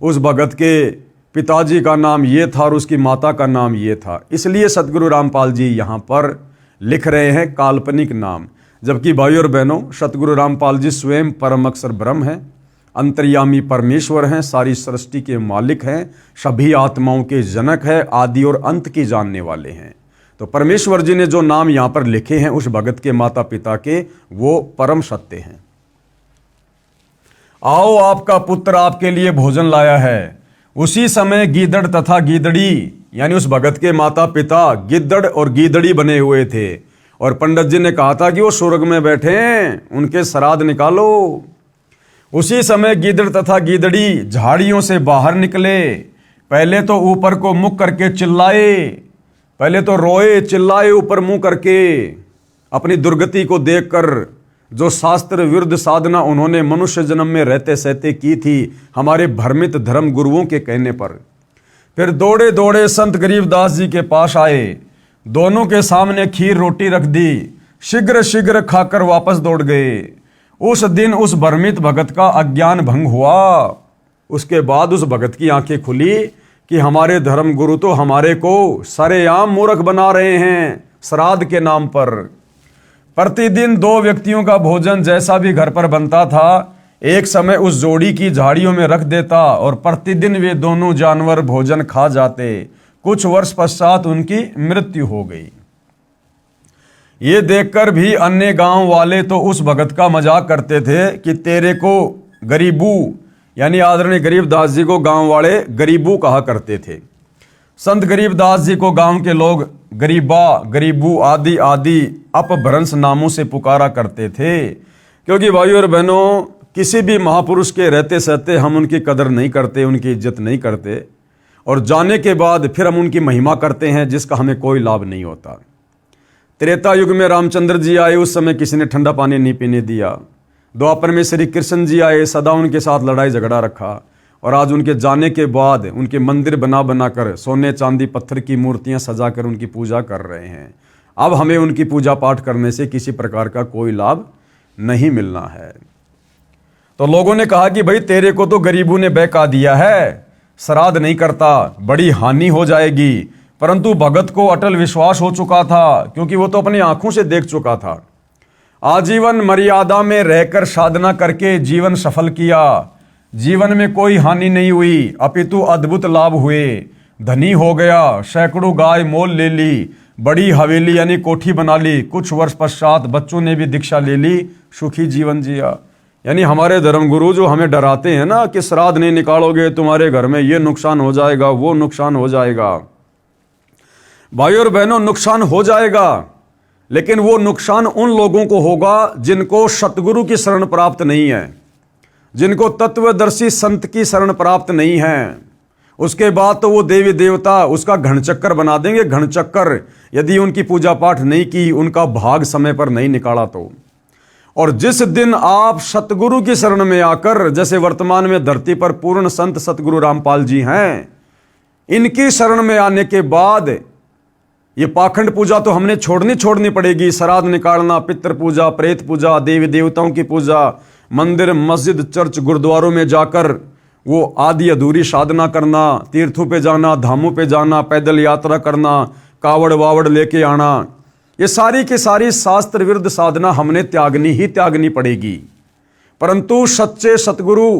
S1: उस भगत के पिताजी का नाम ये था और उसकी माता का नाम ये था। इसलिए सतगुरु रामपाल जी यहाँ पर लिख रहे हैं काल्पनिक नाम। जबकि भाइयों और बहनों, सतगुरु रामपाल जी स्वयं परम अक्षर ब्रह्म हैं, अंतर्यामी परमेश्वर हैं, सारी सृष्टि के मालिक हैं, सभी आत्माओं के जनक हैं, आदि और अंत की जानने वाले हैं। तो परमेश्वर जी ने जो नाम यहाँ पर लिखे हैं उस भगत के माता पिता के, वो परम सत्य हैं। आओ, आपका पुत्र आपके लिए भोजन लाया है। उसी समय गीदड़ तथा गीदड़ी यानी उस भगत के माता पिता गिद्दड़ और गीदड़ी बने हुए थे और पंडित जी ने कहा था कि वो स्वर्ग में बैठे हैं, उनके श्राद्ध निकालो। उसी समय गीदड़ तथा गीदड़ी झाड़ियों से बाहर निकले। पहले तो ऊपर को मुख करके चिल्लाए, पहले तो रोए चिल्लाए ऊपर मुंह करके, अपनी दुर्गति को देखकर। जो शास्त्र विरुद्ध साधना उन्होंने मनुष्य जन्म में रहते सहते की थी हमारे भ्रमित धर्म गुरुओं के कहने पर। फिर दौड़े दौड़े संत गरीबदास जी के पास आए, दोनों के सामने खीर रोटी रख दी, शीघ्र शीघ्र खाकर वापस दौड़ गए। उस दिन उस भ्रमित भगत का अज्ञान भंग हुआ। उसके बाद उस भगत की आंखें खुली कि हमारे धर्म गुरु तो हमारे को सरेआम मूर्ख बना रहे हैं श्राद्ध के नाम पर। प्रतिदिन 2 व्यक्तियों का भोजन जैसा भी घर पर बनता था, एक समय उस जोड़ी की झाड़ियों में रख देता और प्रतिदिन वे दोनों जानवर भोजन खा जाते। कुछ वर्ष पश्चात उनकी मृत्यु हो गई। ये देखकर भी अन्य गांव वाले तो उस भगत का मजाक करते थे कि तेरे को गरीबू, यानी आदरणीय गरीबदास जी को गांव वाले गरीबू कहा करते थे। संत गरीबदास जी को गांव के लोग गरीबा, गरीबू आदि आदि अपभ्रंश नामों से पुकारा करते थे। क्योंकि भाइयों और बहनों, किसी भी महापुरुष के रहते सहते हम उनकी कदर नहीं करते, उनकी इज्जत नहीं करते, और जाने के बाद फिर हम उनकी महिमा करते हैं जिसका हमें कोई लाभ नहीं होता। त्रेता युग में रामचंद्र जी आए, उस समय किसी ने ठंडा पानी नहीं पीने दिया। द्वापर में श्री कृष्ण जी आए, सदा उनके साथ लड़ाई झगड़ा रखा, और आज उनके जाने के बाद उनके मंदिर बना बनाकर सोने चांदी पत्थर की मूर्तियां सजाकर उनकी पूजा कर रहे हैं। अब हमें उनकी पूजा पाठ करने से किसी प्रकार का कोई लाभ नहीं मिलना है। तो लोगों ने कहा कि भाई तेरे को तो गरीबों ने बहका दिया है, श्राद्ध नहीं करता, बड़ी हानि हो जाएगी। परंतु भगत को अटल विश्वास हो चुका था, क्योंकि वो तो अपनी आंखों से देख चुका था। आजीवन मर्यादा में रहकर साधना करके जीवन सफल किया। जीवन में कोई हानि नहीं हुई, अपितु अद्भुत लाभ हुए। धनी हो गया, सैकड़ों गाय मोल ले ली, बड़ी हवेली यानी कोठी बना ली। कुछ वर्ष पश्चात बच्चों ने भी दीक्षा ले ली, सुखी जीवन जिया। यानी हमारे धर्मगुरु जो हमें डराते हैं ना कि श्राद्ध नहीं निकालोगे तुम्हारे घर में ये नुकसान हो जाएगा, वो नुकसान हो जाएगा। भाइयों और बहनों, नुकसान हो जाएगा, लेकिन वो नुकसान उन लोगों को होगा जिनको सतगुरु की शरण प्राप्त नहीं है, जिनको तत्वदर्शी संत की शरण प्राप्त नहीं है। उसके बाद तो वो देवी देवता उसका घनचक्कर बना देंगे, घनचक्कर, यदि उनकी पूजा पाठ नहीं की, उनका भाग समय पर नहीं निकाला तो। और जिस दिन आप सतगुरु की शरण में आकर, जैसे वर्तमान में धरती पर पूर्ण संत सतगुरु रामपाल जी हैं, इनकी शरण में आने के बाद ये पाखंड पूजा तो हमने छोड़नी पड़ेगी। श्राद्ध निकालना, पितृ पूजा, प्रेत पूजा, देवी देवताओं की पूजा, मंदिर मस्जिद चर्च गुरुद्वारों में जाकर वो आदि अधूरी साधना करना, तीर्थों पे जाना, धामों पे जाना, पैदल यात्रा करना, कावड़ वावड़ लेके आना, ये सारी की सारी शास्त्र विरुद्ध साधना हमने त्यागनी पड़ेगी। परंतु सच्चे सतगुरु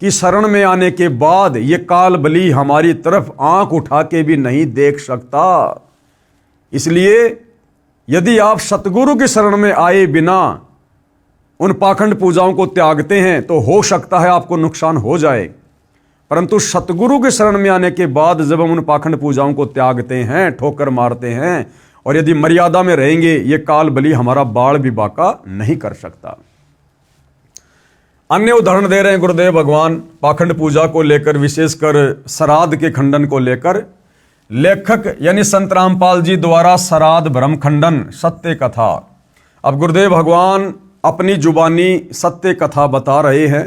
S1: की शरण में आने के बाद ये काल बली हमारी तरफ आंख उठा के भी नहीं देख सकता। इसलिए यदि आप सतगुरु की शरण में आए बिना उन पाखंड पूजाओं को त्यागते हैं तो हो सकता है आपको नुकसान हो जाए। परंतु सतगुरु की शरण में आने के बाद जब हम उन पाखंड पूजाओं को त्यागते हैं, ठोकर मारते हैं, और यदि मर्यादा में रहेंगे, ये काल बली हमारा बाल भी बाका नहीं कर सकता। अन्य उदाहरण दे रहे हैं गुरुदेव भगवान पाखंड पूजा को लेकर, विशेषकर श्राद्ध के खंडन को लेकर। लेखक यानी संत रामपाल जी द्वारा श्राद्ध भ्रम खंडन सत्य कथा। अब गुरुदेव भगवान अपनी जुबानी सत्य कथा बता रहे हैं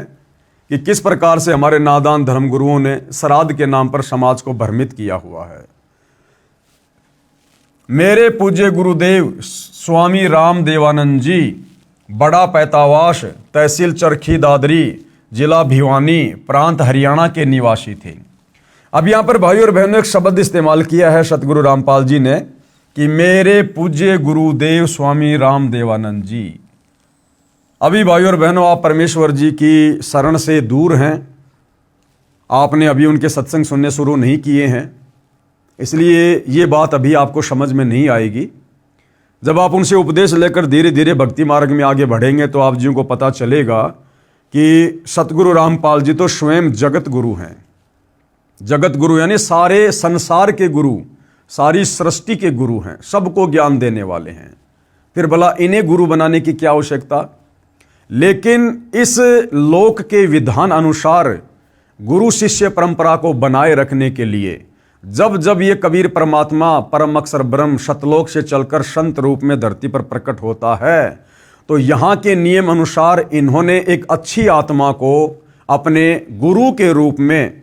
S1: कि किस प्रकार से हमारे नादान धर्मगुरुओं ने श्राद्ध के नाम पर समाज को भ्रमित किया हुआ है। मेरे पूज्य गुरुदेव स्वामी राम देवानंद जी बड़ा पैतावास, तहसील चरखी दादरी, जिला भिवानी, प्रांत हरियाणा के निवासी थे। अब यहां पर भाइयों और बहनों एक शब्द इस्तेमाल किया है सतगुरु रामपाल जी ने कि मेरे पूज्य गुरुदेव स्वामी राम देवानंद जी। अभी भाइयों और बहनों, आप परमेश्वर जी की शरण से दूर हैं, आपने अभी उनके सत्संग सुनने शुरू नहीं किए हैं, इसलिए ये बात अभी आपको समझ में नहीं आएगी। जब आप उनसे उपदेश लेकर धीरे धीरे भक्ति मार्ग में आगे बढ़ेंगे तो आप जी को पता चलेगा कि सतगुरु रामपाल जी तो स्वयं जगत गुरु हैं। जगत गुरु यानी सारे संसार के गुरु, सारी सृष्टि के गुरु हैं, सबको ज्ञान देने वाले हैं। फिर भला इन्हें गुरु बनाने की क्या आवश्यकता। लेकिन इस लोक के विधान अनुसार गुरु शिष्य परंपरा को बनाए रखने के लिए जब जब ये कबीर परमात्मा परम अक्षर ब्रह्म शतलोक से चलकर संत रूप में धरती पर प्रकट होता है, तो यहाँ के नियम अनुसार इन्होंने एक अच्छी आत्मा को अपने गुरु के रूप में,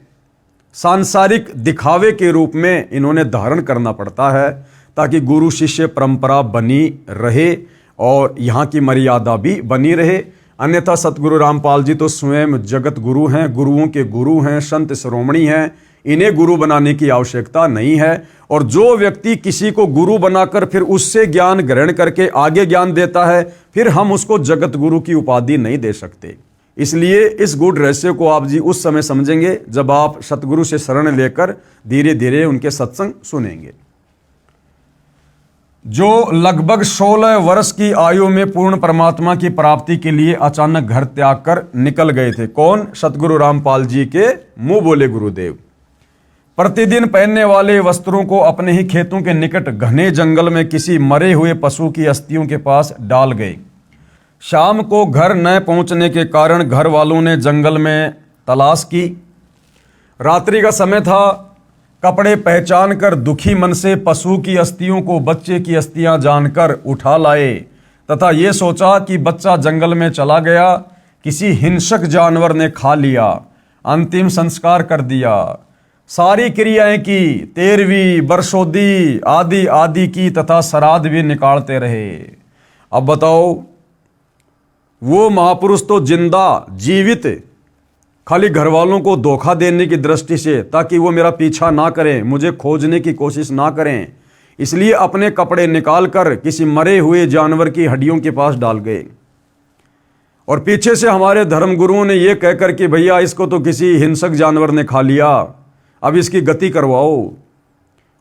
S1: सांसारिक दिखावे के रूप में इन्होंने धारण करना पड़ता है, ताकि गुरु शिष्य परंपरा बनी रहे और यहाँ की मर्यादा भी बनी रहे। अन्यथा सतगुरु रामपाल जी तो स्वयं जगत गुरु हैं, गुरुओं के गुरु हैं, संत शिरोमणि हैं, इन्हें गुरु बनाने की आवश्यकता नहीं है। और जो व्यक्ति किसी को गुरु बनाकर फिर उससे ज्ञान ग्रहण करके आगे ज्ञान देता है, फिर हम उसको जगत गुरु की उपाधि नहीं दे सकते। इसलिए इस गूढ़ रहस्य को आप जी उस समय समझेंगे जब आप सतगुरु से शरण लेकर धीरे धीरे उनके सत्संग सुनेंगे। जो लगभग 16 वर्ष की आयु में पूर्ण परमात्मा की प्राप्ति के लिए अचानक घर त्याग कर निकल गए थे। कौन? सतगुरु रामपाल जी के मुंह बोले गुरुदेव। प्रतिदिन पहनने वाले वस्त्रों को अपने ही खेतों के निकट घने जंगल में किसी मरे हुए पशु की अस्थियों के पास डाल गए। शाम को घर न पहुंचने के कारण घर वालों ने जंगल में तलाश की। रात्रि का समय था। कपड़े पहचान कर दुखी मन से पशु की अस्थियों को बच्चे की अस्थियां जानकर उठा लाए तथा ये सोचा कि बच्चा जंगल में चला गया, किसी हिंसक जानवर ने खा लिया। अंतिम संस्कार कर दिया। सारी क्रियाएं की, 13वीं बरसोदी आदि आदि की तथा श्राद्ध भी निकालते रहे। अब बताओ, वो महापुरुष तो जिंदा जीवित खाली घर वालों को धोखा देने की दृष्टि से, ताकि वो मेरा पीछा ना करें, मुझे खोजने की कोशिश ना करें, इसलिए अपने कपड़े निकाल कर किसी मरे हुए जानवर की हड्डियों के पास डाल गए। और पीछे से हमारे धर्म गुरुओं ने यह कहकर कि भैया इसको तो किसी हिंसक जानवर ने खा लिया, अब इसकी गति करवाओ।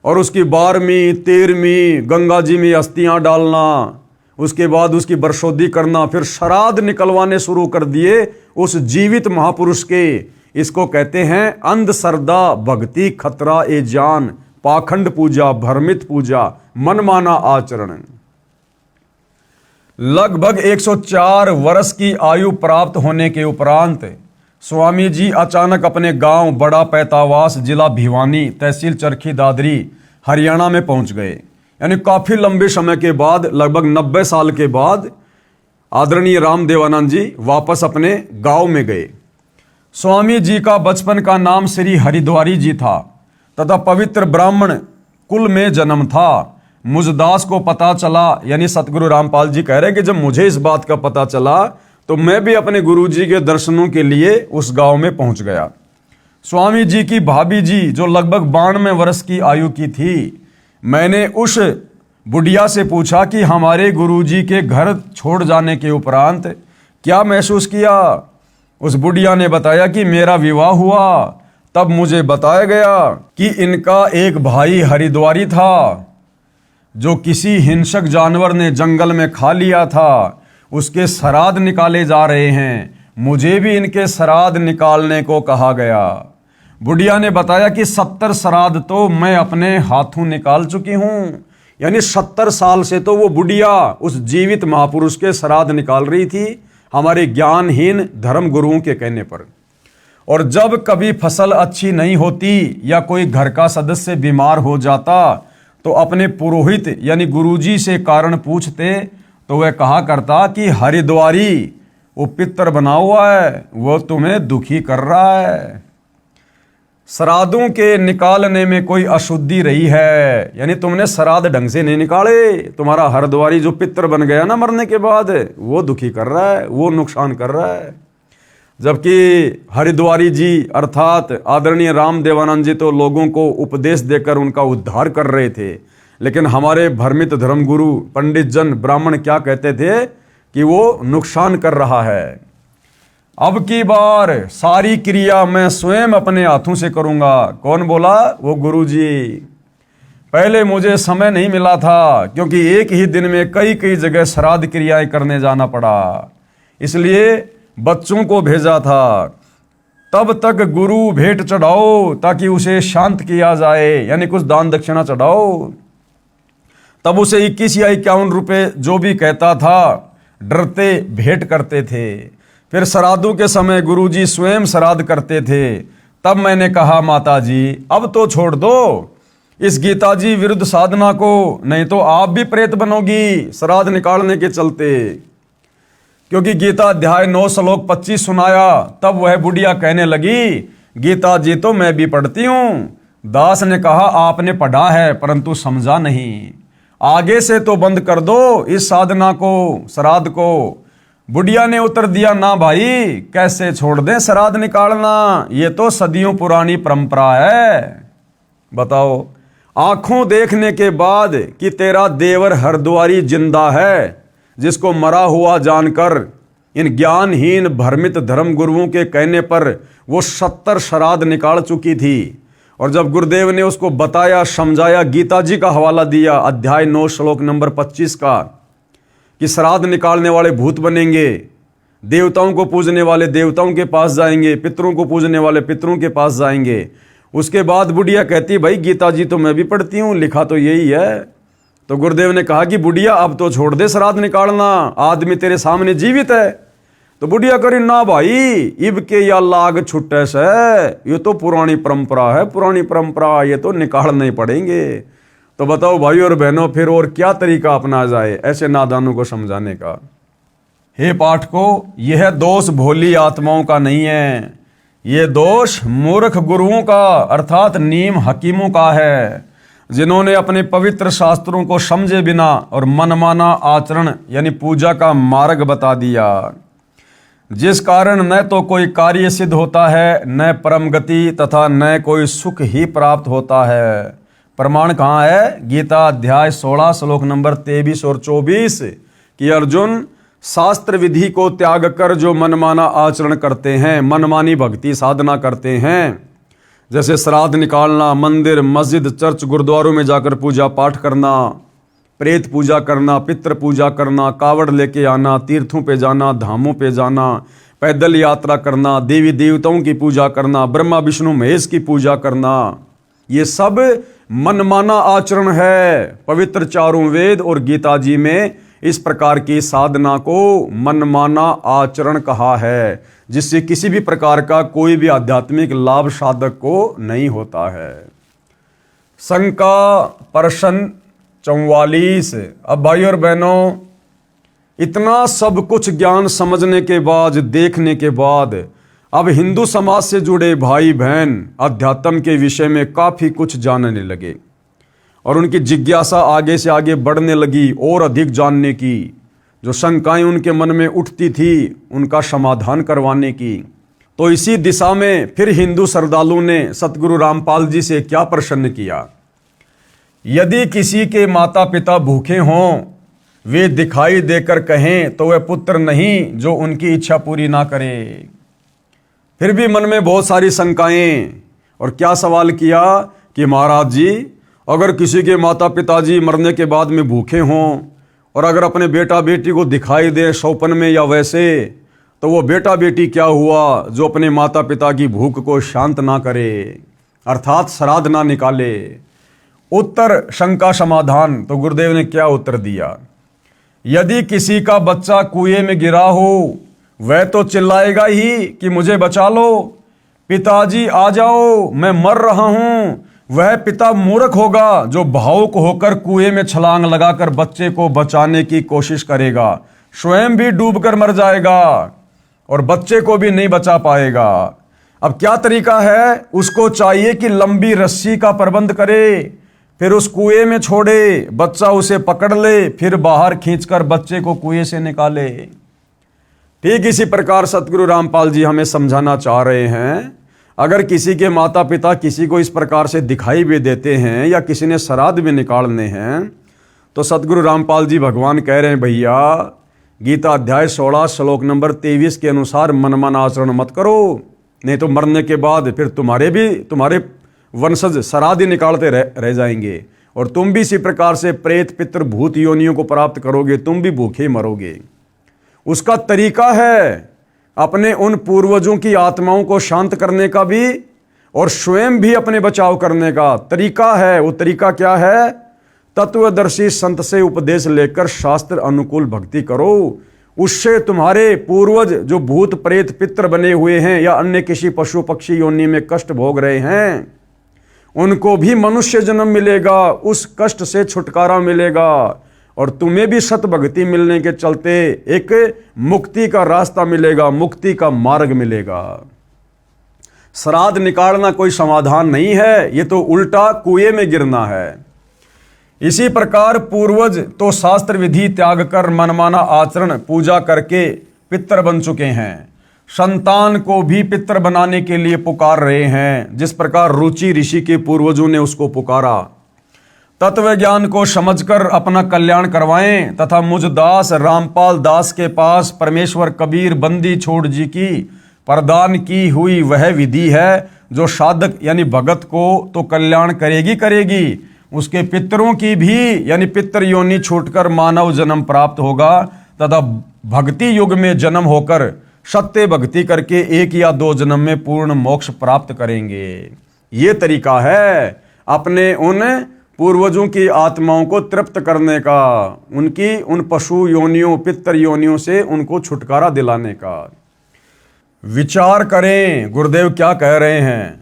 S1: और उसकी 12वीं 13वीं गंगा जी में अस्थियां डालना, उसके बाद उसकी बरसोदी करना, फिर श्राद्ध निकलवाने शुरू कर दिए उस जीवित महापुरुष के। इसको कहते हैं अंधश्रद्धा भक्ति खतरा ए जान, पाखंड पूजा भ्रमित पूजा मनमाना आचरण। लगभग 104 वर्ष की आयु प्राप्त होने के उपरांत स्वामी जी अचानक अपने गांव बड़ा पैतावास जिला भिवानी तहसील चरखी दादरी हरियाणा में पहुंच गए। यानी काफी लंबे समय के बाद, लगभग 90 साल के बाद आदरणीय रामदेवानंद जी वापस अपने गांव में गए। स्वामी जी का बचपन का नाम श्री हरिद्वारी जी था तथा पवित्र ब्राह्मण कुल में जन्म था। मुझदास को पता चला, यानी सतगुरु रामपाल जी कह रहे कि जब मुझे इस बात का पता चला तो मैं भी अपने गुरु जी के दर्शनों के लिए उस गांव में पहुंच गया। स्वामी जी की भाभी जी जो लगभग 92 वर्ष की आयु की थी, मैंने उस बुढ़िया से पूछा कि हमारे गुरुजी के घर छोड़ जाने के उपरांत क्या महसूस किया। उस बुढ़िया ने बताया कि मेरा विवाह हुआ, तब मुझे बताया गया कि इनका एक भाई हरिद्वारी था जो किसी हिंसक जानवर ने जंगल में खा लिया था, उसके श्राद्ध निकाले जा रहे हैं, मुझे भी इनके श्राद्ध निकालने को कहा गया। बुढ़िया ने बताया कि 70 श्राद्ध तो मैं अपने हाथों निकाल चुकी हूं। यानी 70 साल से तो वो बुढ़िया उस जीवित महापुरुष के श्राद्ध निकाल रही थी, हमारे ज्ञानहीन धर्म गुरुओं के कहने पर। और जब कभी फसल अच्छी नहीं होती या कोई घर का सदस्य बीमार हो जाता तो अपने पुरोहित यानी गुरुजी से कारण पूछते तो वह कहा करता कि हरिद्वारी वो पितर बना हुआ है, वो तुम्हें दुखी कर रहा है, श्राद्धों के निकालने में कोई अशुद्धि रही है, यानी तुमने श्राद्ध ढंग से नहीं निकाले, तुम्हारा हरिद्वारी जो पितर बन गया ना मरने के बाद, वो दुखी कर रहा है, वो नुकसान कर रहा है। जबकि हरिद्वारी जी अर्थात आदरणीय रामदेवानंद जी तो लोगों को उपदेश देकर उनका उद्धार कर रहे थे, लेकिन हमारे भ्रमित धर्मगुरु पंडित जन ब्राह्मण क्या कहते थे कि वो नुकसान कर रहा है। अब की बार सारी क्रिया मैं स्वयं अपने हाथों से करूंगा। कौन बोला? वो गुरुजी। पहले मुझे समय नहीं मिला था क्योंकि एक ही दिन में कई कई जगह श्राद्ध क्रियाएं करने जाना पड़ा, इसलिए बच्चों को भेजा था। तब तक गुरु भेंट चढ़ाओ ताकि उसे शांत किया जाए, यानी कुछ दान दक्षिणा चढ़ाओ। तब उसे 21 या 51 रुपये जो भी कहता था डरते भेंट करते थे। फिर श्राद्धों के समय गुरुजी स्वयं श्राद्ध करते थे, तब मैंने कहा माता जी अब तो छोड़ दो इस गीता जी विरुद्ध साधना को, नहीं तो आप भी प्रेत बनोगी श्राद्ध निकालने के चलते। क्योंकि गीता अध्याय 9 श्लोक 25 सुनाया, तब वह बुढ़िया कहने लगी गीता जी तो मैं भी पढ़ती हूँ। दास ने कहा आपने पढ़ा है परंतु समझा नहीं, आगे से तो बंद कर दो इस साधना को, श्राद्ध को। बुढ़िया ने उत्तर दिया ना भाई, कैसे छोड़ दें श्राद्ध निकालना, ये तो सदियों पुरानी परंपरा है। बताओ, आंखों देखने के बाद कि तेरा देवर हरद्वारी जिंदा है, जिसको मरा हुआ जानकर इन ज्ञानहीन भ्रमित धर्म गुरुओं के कहने पर वो 70 श्राद्ध निकाल चुकी थी। और जब गुरुदेव ने उसको बताया, समझाया, गीता जी का हवाला दिया अध्याय 9 श्लोक नंबर 25 का, कि श्राद्ध निकालने वाले भूत बनेंगे, देवताओं को पूजने वाले देवताओं के पास जाएंगे, पितरों को पूजने वाले पितरों के पास जाएंगे। उसके बाद बुढ़िया कहती भाई गीता जी तो मैं भी पढ़ती हूँ, लिखा तो यही है। तो गुरुदेव ने कहा कि बुढ़िया अब तो छोड़ दे श्राद्ध निकालना, आदमी तेरे सामने जीवित है। तो बुढ़िया करी ना भाई, इब के या लाग छुट्टे से, ये तो पुरानी परंपरा है, पुरानी परंपरा, ये तो निकालने ही पड़ेंगे। तो बताओ भाई और बहनों, फिर और क्या तरीका अपना जाए ऐसे नादानों को समझाने का। हे पाठकों, यह दोष भोली आत्माओं का नहीं है, ये दोष मूर्ख गुरुओं का अर्थात नीम हकीमों का है, जिन्होंने अपने पवित्र शास्त्रों को समझे बिना और मनमाना आचरण यानी पूजा का मार्ग बता दिया, जिस कारण न तो कोई कार्य सिद्ध होता है, न परम गति तथा न कोई सुख ही प्राप्त होता है। प्रमाण कहाँ है? गीता अध्याय 16 श्लोक नंबर 23 और 24 कि अर्जुन, शास्त्र विधि को त्याग कर जो मनमाना आचरण करते हैं, मनमानी भक्ति साधना करते हैं, जैसे श्राद्ध निकालना, मंदिर मस्जिद चर्च गुरुद्वारों में जाकर पूजा पाठ करना, प्रेत पूजा करना, पितृ पूजा करना, कावड़ लेके आना, तीर्थों पे जाना, धामों पे जाना, पैदल यात्रा करना, देवी देवताओं की पूजा करना, ब्रह्मा विष्णु महेश की पूजा करना, ये सब मनमाना आचरण है। पवित्र चारों वेद और गीता जी में इस प्रकार की साधना को मनमाना आचरण कहा है, जिससे किसी भी प्रकार का कोई भी आध्यात्मिक लाभ साधक को नहीं होता है। शंका प्रश्न 44। अब भाई और बहनों, इतना सब कुछ ज्ञान समझने के बाद, देखने के बाद, अब हिंदू समाज से जुड़े भाई बहन अध्यात्म के विषय में काफी कुछ जानने लगे और उनकी जिज्ञासा आगे से आगे बढ़ने लगी और अधिक जानने की। जो शंकाएं उनके मन में उठती थी उनका समाधान करवाने की। तो इसी दिशा में फिर हिंदू श्रद्धालु ने सतगुरु रामपाल जी से क्या प्रश्न किया, यदि किसी के माता पिता भूखे हों, वे दिखाई देकर कहें तो वह पुत्र नहीं जो उनकी इच्छा पूरी ना करे। फिर भी मन में बहुत सारी शंकाएं, और क्या सवाल किया कि महाराज जी, अगर किसी के माता पिताजी मरने के बाद में भूखे हों और अगर अपने बेटा बेटी को दिखाई दे सौपन में या वैसे, तो वो बेटा बेटी क्या हुआ जो अपने माता पिता की भूख को शांत ना करे, अर्थात श्राद्ध ना निकाले। उत्तर शंका समाधान। तो गुरुदेव ने क्या उत्तर दिया, यदि किसी का बच्चा कुएं में गिरा हो, वह तो चिल्लाएगा ही कि मुझे बचा लो, पिताजी आ जाओ मैं मर रहा हूं। वह पिता मूर्ख होगा जो भावुक होकर कुएं में छलांग लगाकर बच्चे को बचाने की कोशिश करेगा, स्वयं भी डूबकर मर जाएगा और बच्चे को भी नहीं बचा पाएगा। अब क्या तरीका है, उसको चाहिए कि लंबी रस्सी का प्रबंध करे, फिर उस कुएं में छोड़े, बच्चा उसे पकड़ ले, फिर बाहर खींचकर बच्चे को कुएं से निकाले। ठीक इसी प्रकार सतगुरु रामपाल जी हमें समझाना चाह रहे हैं, अगर किसी के माता पिता किसी को इस प्रकार से दिखाई भी देते हैं या किसी ने श्राद्ध भी निकालने हैं, तो सतगुरु रामपाल जी भगवान कह रहे हैं भैया, गीता अध्याय 16 श्लोक नंबर 23 के अनुसार मनमाना आचरण मत करो, नहीं तो मरने के बाद फिर तुम्हारे वंशज श्राद्ध ही निकालते रह जाएंगे और तुम भी इसी प्रकार से प्रेत पितृ भूत योनियों को प्राप्त करोगे, तुम भी भूखे मरोगे। उसका तरीका है अपने उन पूर्वजों की आत्माओं को शांत करने का भी और स्वयं भी अपने बचाव करने का तरीका है। वो तरीका क्या है, तत्वदर्शी संत से उपदेश लेकर शास्त्र अनुकूल भक्ति करो, उससे तुम्हारे पूर्वज जो भूत प्रेत पितर बने हुए हैं या अन्य किसी पशु पक्षी योनि में कष्ट भोग रहे हैं, उनको भी मनुष्य जन्म मिलेगा, उस कष्ट से छुटकारा मिलेगा और तुम्हें भी सत भक्ति मिलने के चलते एक मुक्ति का रास्ता मिलेगा, मुक्ति का मार्ग मिलेगा। श्राद्ध निकालना कोई समाधान नहीं है, ये तो उल्टा कुएं में गिरना है। इसी प्रकार पूर्वज तो शास्त्र विधि त्याग कर मनमाना आचरण पूजा करके पितर बन चुके हैं, संतान को भी पितर बनाने के लिए पुकार रहे हैं, जिस प्रकार रुचि ऋषि के पूर्वजों ने उसको पुकारा। तत्व ज्ञान को समझकर अपना कल्याण करवाएं तथा मुझ दास रामपाल दास के पास परमेश्वर कबीर बंदी छोड़ जी की प्रदान की हुई वह विधि है, जो साधक यानी भगत को तो कल्याण करेगी करेगी, उसके पितरों की भी यानी पितर योनि छूटकर मानव जन्म प्राप्त होगा तथा भक्ति युग में जन्म होकर सत्य भक्ति करके 1 या 2 जन्म में पूर्ण मोक्ष प्राप्त करेंगे। ये तरीका है अपने उन पूर्वजों की आत्माओं को तृप्त करने का, उनकी उन पशु योनियों पितर योनियों से उनको छुटकारा दिलाने का। विचार करें गुरुदेव क्या कह रहे हैं।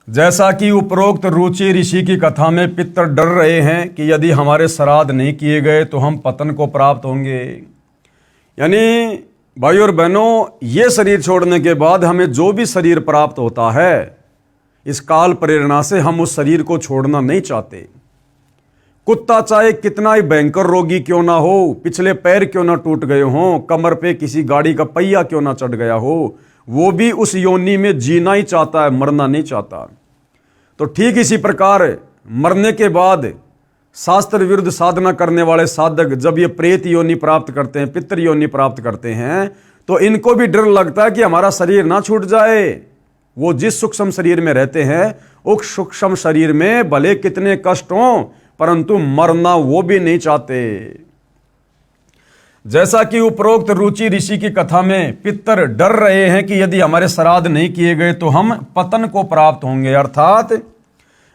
S1: जैसा कि उपरोक्त रुचि ऋषि की कथा में पितर डर रहे हैं कि यदि हमारे श्राद्ध नहीं किए गए तो हम पतन को प्राप्त होंगे। यानी भाई और बहनों, ये शरीर छोड़ने के बाद हमें जो भी शरीर प्राप्त होता है, इस काल प्रेरणा से हम उस शरीर को छोड़ना नहीं चाहते। कुत्ता चाहे कितना ही भयंकर रोगी क्यों ना हो, पिछले पैर क्यों ना टूट गए हों, कमर पे किसी गाड़ी का पहिया क्यों ना चढ़ गया हो, वो भी उस योनि में जीना ही चाहता है, मरना नहीं चाहता। तो ठीक इसी प्रकार मरने के बाद शास्त्र विरुद्ध साधना करने वाले साधक जब ये प्रेत योनि प्राप्त करते हैं, पितर योनि प्राप्त करते हैं, तो इनको भी डर लगता है कि हमारा शरीर ना छूट जाए। वो जिस सूक्ष्म शरीर में रहते हैं, उस सूक्ष्म शरीर में भले कितने कष्ट हों, परंतु मरना वो भी नहीं चाहते। जैसा कि उपरोक्त रुचि ऋषि की कथा में पितर डर रहे हैं कि यदि हमारे श्राद्ध नहीं किए गए तो हम पतन को प्राप्त होंगे, अर्थात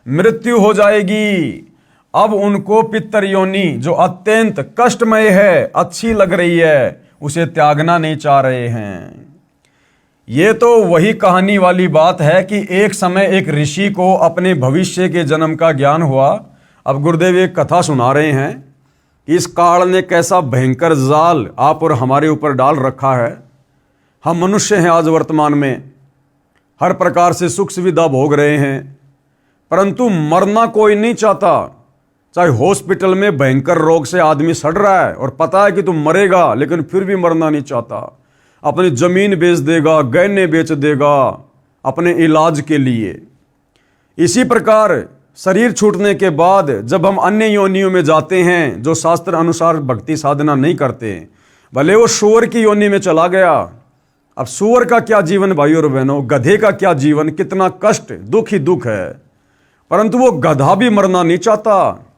S1: मृत्यु हो जाएगी। अब उनको पितर योनि जो अत्यंत कष्टमय है, अच्छी लग रही है, उसे त्यागना नहीं चाह रहे हैं। ये तो वही कहानी वाली बात है कि एक समय एक ऋषि को अपने भविष्य के जन्म का ज्ञान हुआ। अब गुरुदेव एक कथा सुना रहे हैं, इस काल ने कैसा भयंकर जाल आप और हमारे ऊपर डाल रखा है। हम मनुष्य हैं, आज वर्तमान में हर प्रकार से सुख सुविधा भोग रहे हैं, परंतु मरना कोई नहीं चाहता। चाहे हॉस्पिटल में भयंकर रोग से आदमी सड़ रहा है और पता है कि तुम मरेगा, लेकिन फिर भी मरना नहीं चाहता। अपनी जमीन बेच देगा, गहने बेच देगा अपने इलाज के लिए। इसी प्रकार शरीर छूटने के बाद जब हम अन्य योनियों में जाते हैं, जो शास्त्र अनुसार भक्ति साधना नहीं करते, भले वो सूअर की योनि में चला गया। अब सूअर का क्या जीवन भाई और बहनों, गधे का क्या जीवन, कितना कष्ट, दुख ही दुख है। परंतु वो गधा भी मरना नहीं चाहता,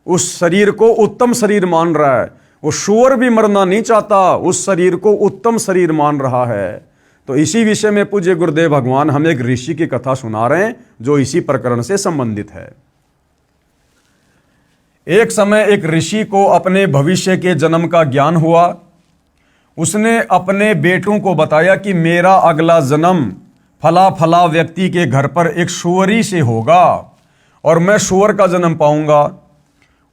S1: उस शरीर को उत्तम शरीर मान रहा है। वो सूअर भी मरना नहीं चाहता, उस शरीर को उत्तम शरीर मान रहा है। तो इसी विषय में पूज्य गुरुदेव भगवान हमें एक ऋषि की कथा सुना रहे हैं, जो इसी प्रकरण से संबंधित है। एक समय एक ऋषि को अपने भविष्य के जन्म का ज्ञान हुआ। उसने अपने बेटों को बताया कि मेरा अगला जन्म फला फला व्यक्ति के घर पर एक सुअरी से होगा और मैं सुअर का जन्म पाऊंगा।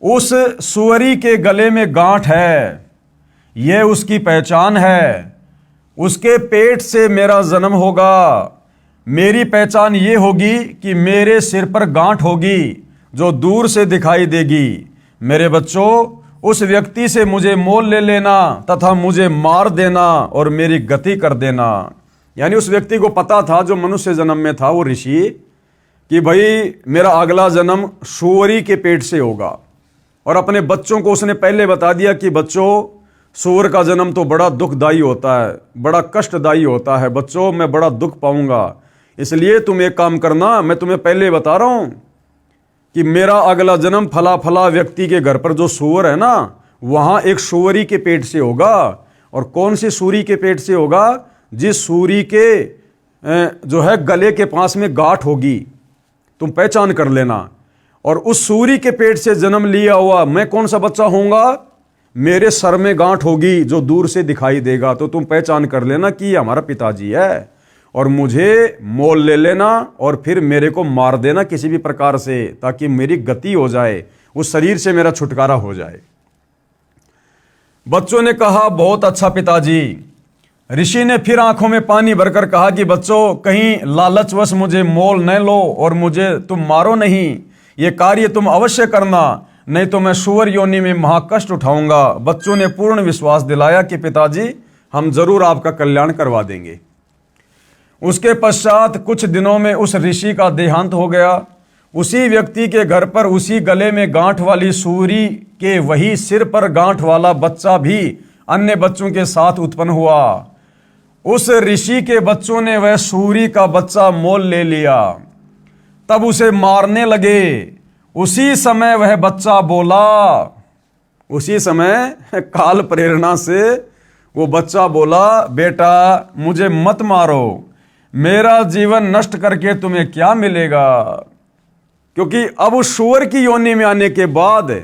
S1: उस सुअरी के गले में गांठ है, यह उसकी पहचान है। उसके पेट से मेरा जन्म होगा। मेरी पहचान ये होगी कि मेरे सिर पर गांठ होगी जो दूर से दिखाई देगी। मेरे बच्चों, उस व्यक्ति से मुझे मोल ले लेना तथा मुझे मार देना और मेरी गति कर देना। यानी उस व्यक्ति को पता था, जो मनुष्य जन्म में था वो ऋषि, कि भाई मेरा अगला जन्म सुअरी के पेट से होगा। और अपने बच्चों को उसने पहले बता दिया कि बच्चों, सूअर का जन्म तो बड़ा दुखदायी होता है, बड़ा कष्टदायी होता है। बच्चों, मैं बड़ा दुख पाऊंगा, इसलिए तुम एक काम करना, मैं तुम्हें पहले बता रहा हूं कि मेरा अगला जन्म फला फला व्यक्ति के घर पर जो सूअर है ना, वहां एक सूअरी के पेट से होगा। और कौन सी सूरी के पेट से होगा? जिस सूरी के जो है गले के पास में गांठ होगी, तुम पहचान कर लेना। और उस सूरी के पेट से जन्म लिया हुआ मैं कौन सा बच्चा होऊंगा? मेरे सर में गांठ होगी जो दूर से दिखाई देगा, तो तुम पहचान कर लेना कि ये हमारा पिताजी है, और मुझे मोल ले लेना और फिर मेरे को मार देना किसी भी प्रकार से, ताकि मेरी गति हो जाए, उस शरीर से मेरा छुटकारा हो जाए। बच्चों ने कहा, बहुत अच्छा पिताजी। ऋषि ने फिर आंखों में पानी भरकर कहा कि बच्चों, कहीं लालचवश मुझे मोल न लो और मुझे तुम मारो नहीं। ये कार्य तुम अवश्य करना, नहीं तो मैं सुअर योनि में महाकष्ट उठाऊंगा। बच्चों ने पूर्ण विश्वास दिलाया कि पिताजी, हम जरूर आपका कल्याण करवा देंगे। उसके पश्चात कुछ दिनों में उस ऋषि का देहांत हो गया। उसी व्यक्ति के घर पर उसी गले में गांठ वाली सूरी के वही सिर पर गांठ वाला बच्चा भी अन्य बच्चों के साथ उत्पन्न हुआ। उस ऋषि के बच्चों ने वह सूरी का बच्चा मोल ले लिया, तब उसे मारने लगे। उसी समय वह बच्चा बोला, उसी समय काल प्रेरणा से वो बच्चा बोला, बेटा मुझे मत मारो, मेरा जीवन नष्ट करके तुम्हें क्या मिलेगा। क्योंकि अब उस सूअर की योनि में आने के बाद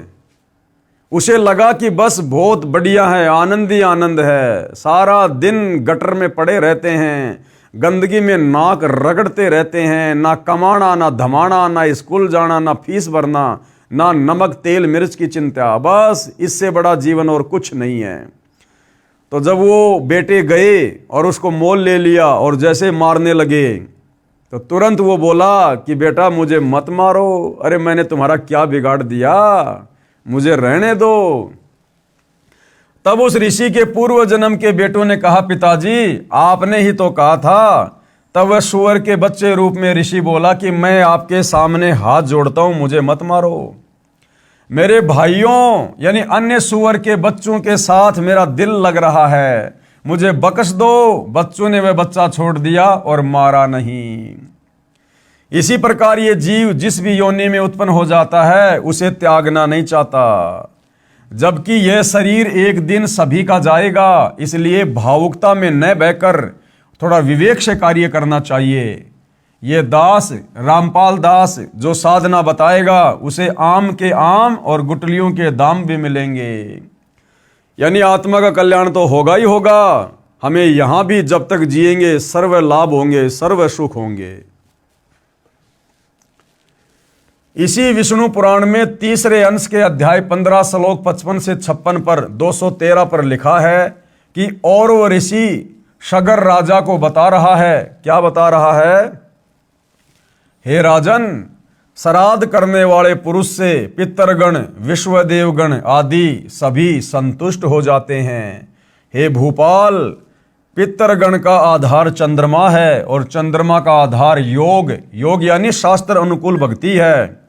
S1: उसे लगा कि बस बहुत बढ़िया है, आनंद ही आनंद है। सारा दिन गटर में पड़े रहते हैं, गंदगी में नाक रगड़ते रहते हैं, ना कमाना ना धमाना, ना स्कूल जाना, ना फीस भरना, ना नमक तेल मिर्च की चिंता, बस इससे बड़ा जीवन और कुछ नहीं है। तो जब वो बेटे गए और उसको मोल ले लिया और जैसे मारने लगे, तो तुरंत वो बोला कि बेटा मुझे मत मारो, अरे मैंने तुम्हारा क्या बिगाड़ दिया, मुझे रहने दो। तब उस ऋषि के पूर्व जन्म के बेटों ने कहा, पिताजी आपने ही तो कहा था। तब वह सूअर के बच्चे रूप में ऋषि बोला कि मैं आपके सामने हाथ जोड़ता हूं, मुझे मत मारो। मेरे भाइयों यानी अन्य सूअर के बच्चों के साथ मेरा दिल लग रहा है, मुझे बख्श दो। बच्चों ने वह बच्चा छोड़ दिया और मारा नहीं। इसी प्रकार ये जीव जिस भी योनि में उत्पन्न हो जाता है उसे त्यागना नहीं चाहता, जबकि यह शरीर एक दिन सभी का जाएगा। इसलिए भावुकता में न बहकर थोड़ा विवेक से कार्य करना चाहिए। ये दास रामपाल दास जो साधना बताएगा उसे आम के आम और गुटलियों के दाम भी मिलेंगे। यानी आत्मा का कल्याण तो होगा ही होगा। हमें यहां भी जब तक जिएंगे सर्व लाभ होंगे, सर्व सुख होंगे। इसी विष्णु पुराण में तीसरे अंश के अध्याय 15 श्लोक 55 से 56 पर 213 पर लिखा है कि और वो ऋषि शगर राजा को बता रहा है। क्या बता रहा है? हे राजन, श्राद्ध करने वाले पुरुष से पितरगण विश्वदेवगण आदि सभी संतुष्ट हो जाते हैं। हे भूपाल, पितरगण का आधार चंद्रमा है और चंद्रमा का आधार योग, योग यानी शास्त्र अनुकूल भक्ति है।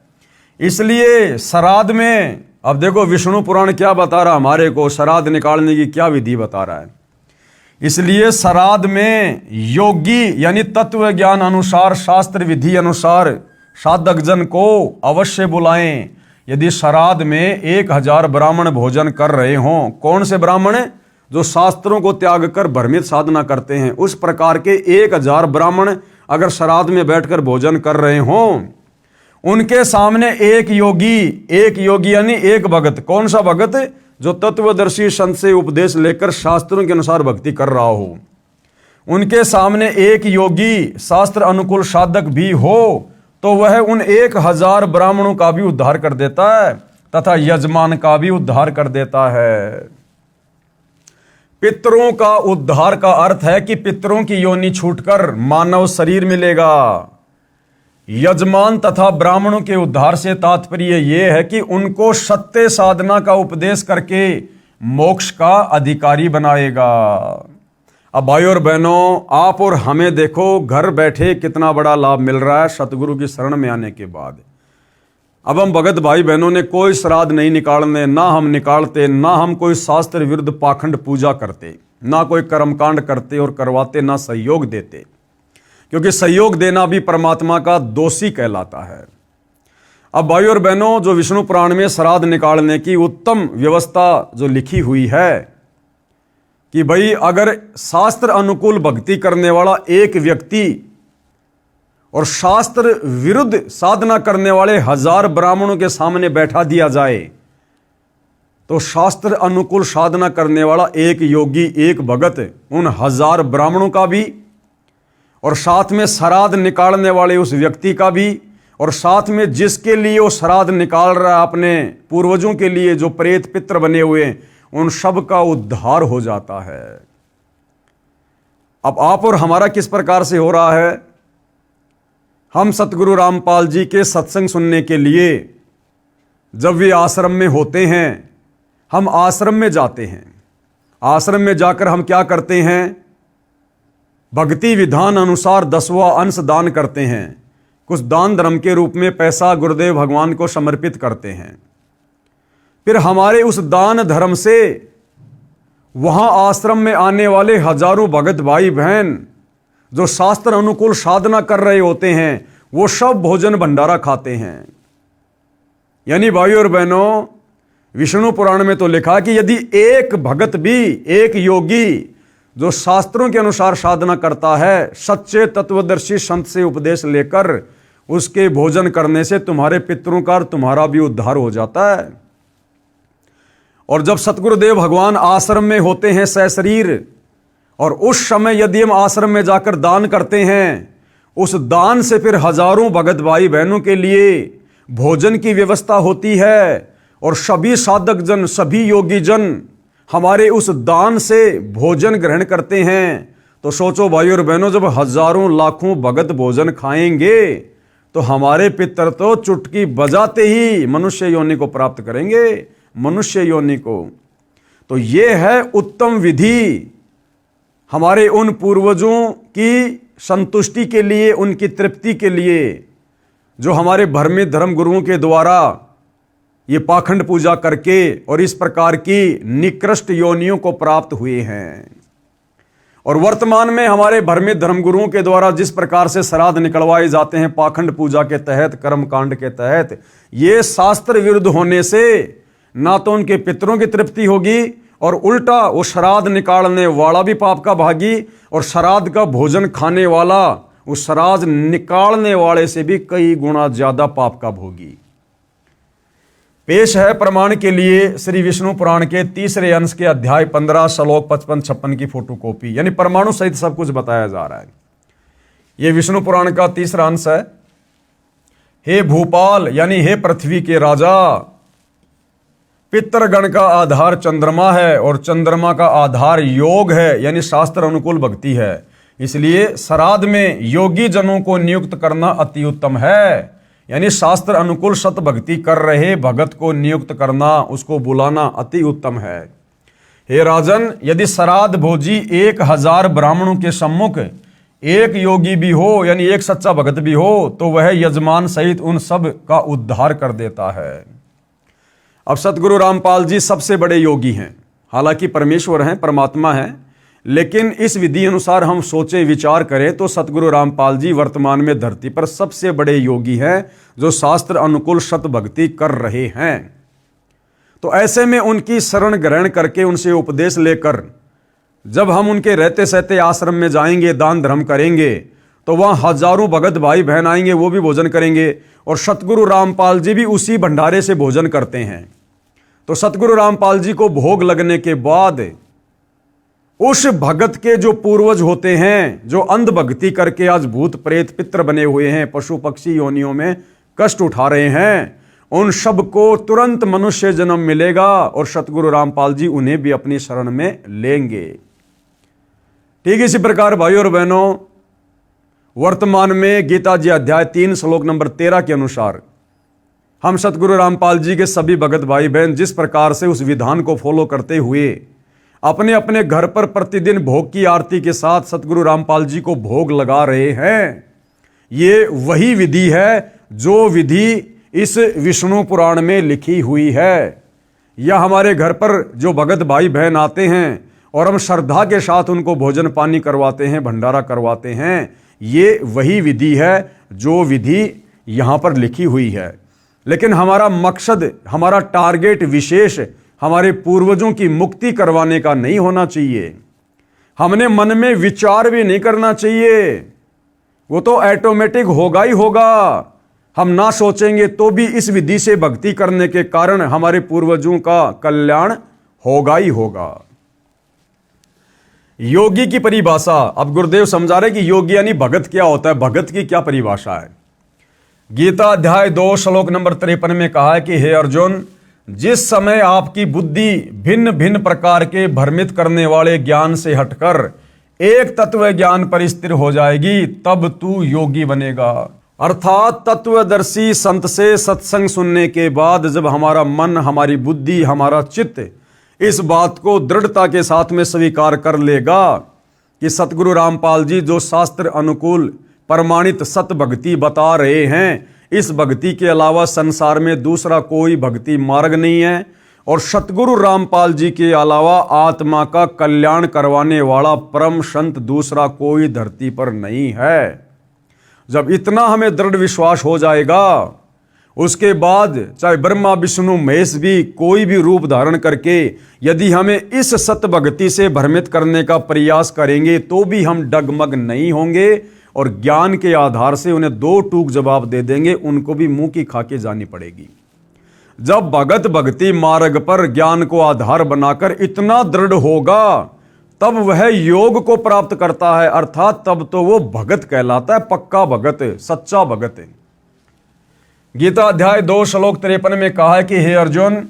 S1: इसलिए श्राद्ध में, अब देखो विष्णु पुराण क्या बता रहा हमारे को, श्राद्ध निकालने की क्या विधि बता रहा है। इसलिए श्राद्ध में योगी यानी तत्व ज्ञान अनुसार शास्त्र विधि अनुसार साधक जन को अवश्य बुलाएं। यदि श्राद्ध में 1000 ब्राह्मण भोजन कर रहे हों, कौन से ब्राह्मण? जो शास्त्रों को त्याग कर भ्रमित साधना करते हैं, उस प्रकार के 1000 ब्राह्मण अगर श्राद्ध में बैठकर भोजन कर रहे हों, उनके सामने एक योगी यानी एक भगत। कौन सा भगत? जो तत्वदर्शी संत से उपदेश लेकर शास्त्रों के अनुसार भक्ति कर रहा हो। उनके सामने एक योगी शास्त्र अनुकूल साधक भी हो तो वह उन 1000 ब्राह्मणों का भी उद्धार कर देता है तथा यजमान का भी उद्धार कर देता है। पितरों का उद्धार का अर्थ है कि पितरों की योनि छूटकर मानव शरीर मिलेगा। यजमान तथा ब्राह्मणों के उद्धार से तात्पर्य यह है कि उनको सत्य साधना का उपदेश करके मोक्ष का अधिकारी बनाएगा। अब भाई और बहनों, आप और हमें देखो घर बैठे कितना बड़ा लाभ मिल रहा है सतगुरु की शरण में आने के बाद। अब हम भगत भाई बहनों ने कोई श्राद्ध नहीं निकालने, ना हम निकालते, ना हम कोई शास्त्र विरुद्ध पाखंड पूजा करते, ना कोई कर्मकांड करते और करवाते, ना सहयोग देते, क्योंकि सहयोग देना भी परमात्मा का दोषी कहलाता है। अब भाई और बहनों, जो विष्णु पुराण में श्राद्ध निकालने की उत्तम व्यवस्था जो लिखी हुई है कि भाई अगर शास्त्र अनुकूल भक्ति करने वाला एक व्यक्ति और शास्त्र विरुद्ध साधना करने वाले 1000 ब्राह्मणों के सामने बैठा दिया जाए तो शास्त्र अनुकूल साधना करने वाला एक योगी, एक भगत, उन 1000 ब्राह्मणों का भी, और साथ में श्राद्ध निकालने वाले उस व्यक्ति का भी, और साथ में जिसके लिए वो श्राद्ध निकाल रहा है अपने पूर्वजों के लिए, जो प्रेत पित्र बने हुए, उन सब का उद्धार हो जाता है। अब आप और हमारा किस प्रकार से हो रहा है? हम सतगुरु रामपाल जी के सत्संग सुनने के लिए जब वे आश्रम में होते हैं, हम आश्रम में जाते हैं। आश्रम में जाकर हम क्या करते हैं? भक्ति विधान अनुसार 10वां अंश दान करते हैं। कुछ दान धर्म के रूप में पैसा गुरुदेव भगवान को समर्पित करते हैं। फिर हमारे उस दान धर्म से वहां आश्रम में आने वाले हजारों भगत भाई बहन जो शास्त्र अनुकूल साधना कर रहे होते हैं, वो सब भोजन भंडारा खाते हैं। यानी भाइयों और बहनों, विष्णु पुराण में तो लिखा कि यदि एक भगत भी, एक योगी जो शास्त्रों के अनुसार साधना करता है, सच्चे तत्वदर्शी संत से उपदेश लेकर उसके भोजन करने से तुम्हारे पितरों का और तुम्हारा भी उद्धार हो जाता है। और जब सतगुरुदेव भगवान आश्रम में होते हैं सशरीर, और उस समय यदि हम आश्रम में जाकर दान करते हैं, उस दान से फिर हजारों भगत भाई बहनों के लिए भोजन की व्यवस्था होती है, और सभी साधक जन, सभी योगी जन हमारे उस दान से भोजन ग्रहण करते हैं। तो सोचो भाइयों और बहनों, जब हजारों लाखों भगत भोजन खाएंगे तो हमारे पितर तो चुटकी बजाते ही मनुष्य योनि को प्राप्त करेंगे, मनुष्य योनि को। तो ये है उत्तम विधि हमारे उन पूर्वजों की संतुष्टि के लिए, उनकी तृप्ति के लिए, जो हमारे भ्रमित धर्म गुरुओं के द्वारा ये पाखंड पूजा करके और इस प्रकार की निकृष्ट योनियों को प्राप्त हुए हैं। और वर्तमान में हमारे भ्रमित धर्मगुरुओं के द्वारा जिस प्रकार से श्राद्ध निकलवाए जाते हैं पाखंड पूजा के तहत, कर्म कांड के तहत, ये शास्त्र विरुद्ध होने से ना तो उनके पितरों की तृप्ति होगी, और उल्टा वो श्राद्ध निकालने वाला भी पाप का भागी, और श्राद्ध का भोजन खाने वाला उस श्राद्ध निकालने वाले से भी कई गुना ज्यादा पाप का भोगी। पेश है प्रमाण के लिए श्री विष्णु पुराण के 3रे अंश के अध्याय 15 श्लोक 55-56 की फोटोकॉपी, यानी परमाणु सहित सब कुछ बताया जा रहा है। यह विष्णु पुराण का 3रा अंश है। हे भूपाल, यानी हे पृथ्वी के राजा, पितृगण का आधार चंद्रमा है और चंद्रमा का आधार योग है, यानी शास्त्र अनुकूल भक्ति है। इसलिए श्राद्ध में योगी जनों को नियुक्त करना अति उत्तम है, यानी शास्त्र अनुकूल सत भक्ति कर रहे भगत को नियुक्त करना, उसको बुलाना अति उत्तम है। हे राजन, यदि श्राद्ध भोजी 1000 ब्राह्मणों के सम्मुख एक योगी भी हो, यानी एक सच्चा भगत भी हो, तो वह यजमान सहित उन सब का उद्धार कर देता है। अब सतगुरु रामपाल जी सबसे बड़े योगी हैं, हालांकि परमेश्वर हैं, परमात्मा हैं, लेकिन इस विधि अनुसार हम सोचे विचार करें तो सतगुरु रामपाल जी वर्तमान में धरती पर सबसे बड़े योगी हैं जो शास्त्र अनुकूल सत भक्ति कर रहे हैं। तो ऐसे में उनकी शरण ग्रहण करके उनसे उपदेश लेकर जब हम उनके रहते सहते आश्रम में जाएंगे, दान धर्म करेंगे, तो वहाँ हजारों भगत भाई बहन आएंगे, वो भी भोजन करेंगे, और सतगुरु रामपाल जी भी उसी भंडारे से भोजन करते हैं। तो सतगुरु रामपाल जी को भोग लगने के बाद उस भगत के जो पूर्वज होते हैं, जो अंध भक्ति करके आज भूत प्रेत पित्र बने हुए हैं, पशु पक्षी योनियों में कष्ट उठा रहे हैं, उन सब को तुरंत मनुष्य जन्म मिलेगा और सतगुरु रामपाल जी उन्हें भी अपनी शरण में लेंगे। ठीक इसी प्रकार भाइयों और बहनों, वर्तमान में गीता जी अध्याय 3 श्लोक नंबर 13 के अनुसार हम सतगुरु रामपाल जी के सभी भगत भाई बहन जिस प्रकार से उस विधान को फॉलो करते हुए अपने अपने घर पर प्रतिदिन भोग की आरती के साथ सतगुरु रामपाल जी को भोग लगा रहे हैं, ये वही विधि है जो विधि इस विष्णु पुराण में लिखी हुई है। यह हमारे घर पर जो भगत भाई बहन आते हैं और हम श्रद्धा के साथ उनको भोजन पानी करवाते हैं, भंडारा करवाते हैं, ये वही विधि है जो विधि यहाँ पर लिखी हुई है। लेकिन हमारा मकसद, हमारा टारगेट विशेष हमारे पूर्वजों की मुक्ति करवाने का नहीं होना चाहिए। हमने मन में विचार भी नहीं करना चाहिए, वो तो ऑटोमेटिक होगा ही होगा। हम ना सोचेंगे तो भी इस विधि से भक्ति करने के कारण हमारे पूर्वजों का कल्याण होगा ही होगा। योगी की परिभाषा, अब गुरुदेव समझा रहे कि योगी यानी भगत क्या होता है, भगत की क्या परिभाषा है। गीता अध्याय 2 श्लोक नंबर 53 में कहा है कि हे अर्जुन, जिस समय आपकी बुद्धि भिन्न भिन्न प्रकार के भ्रमित करने वाले ज्ञान से हटकर एक तत्व ज्ञान पर स्थिर हो जाएगी, तब तू योगी बनेगा। अर्थात तत्वदर्शी संत से सत्संग सुनने के बाद जब हमारा मन, हमारी बुद्धि, हमारा चित्त इस बात को दृढ़ता के साथ में स्वीकार कर लेगा कि सतगुरु रामपाल जी जो शास्त्र अनुकूल प्रमाणित सत भक्ति बता रहे हैं, इस भक्ति के अलावा संसार में दूसरा कोई भक्ति मार्ग नहीं है और सतगुरु रामपाल जी के अलावा आत्मा का कल्याण करवाने वाला परम संत दूसरा कोई धरती पर नहीं है। जब इतना हमें दृढ़ विश्वास हो जाएगा, उसके बाद चाहे ब्रह्मा विष्णु महेश भी कोई भी रूप धारण करके यदि हमें इस सत भक्ति से भ्रमित करने का प्रयास करेंगे तो भी हम डगमग नहीं होंगे और ज्ञान के आधार से उन्हें दो टूक जवाब दे देंगे, उनको भी मुंह की खाके जानी पड़ेगी। जब भगत भक्ति मार्ग पर ज्ञान को आधार बनाकर इतना दृढ़ होगा तब वह योग को प्राप्त करता है, अर्थात तब तो वो भगत कहलाता है, पक्का भगत, सच्चा भगत। गीता अध्याय 2 श्लोक 53 में कहा है कि हे अर्जुन,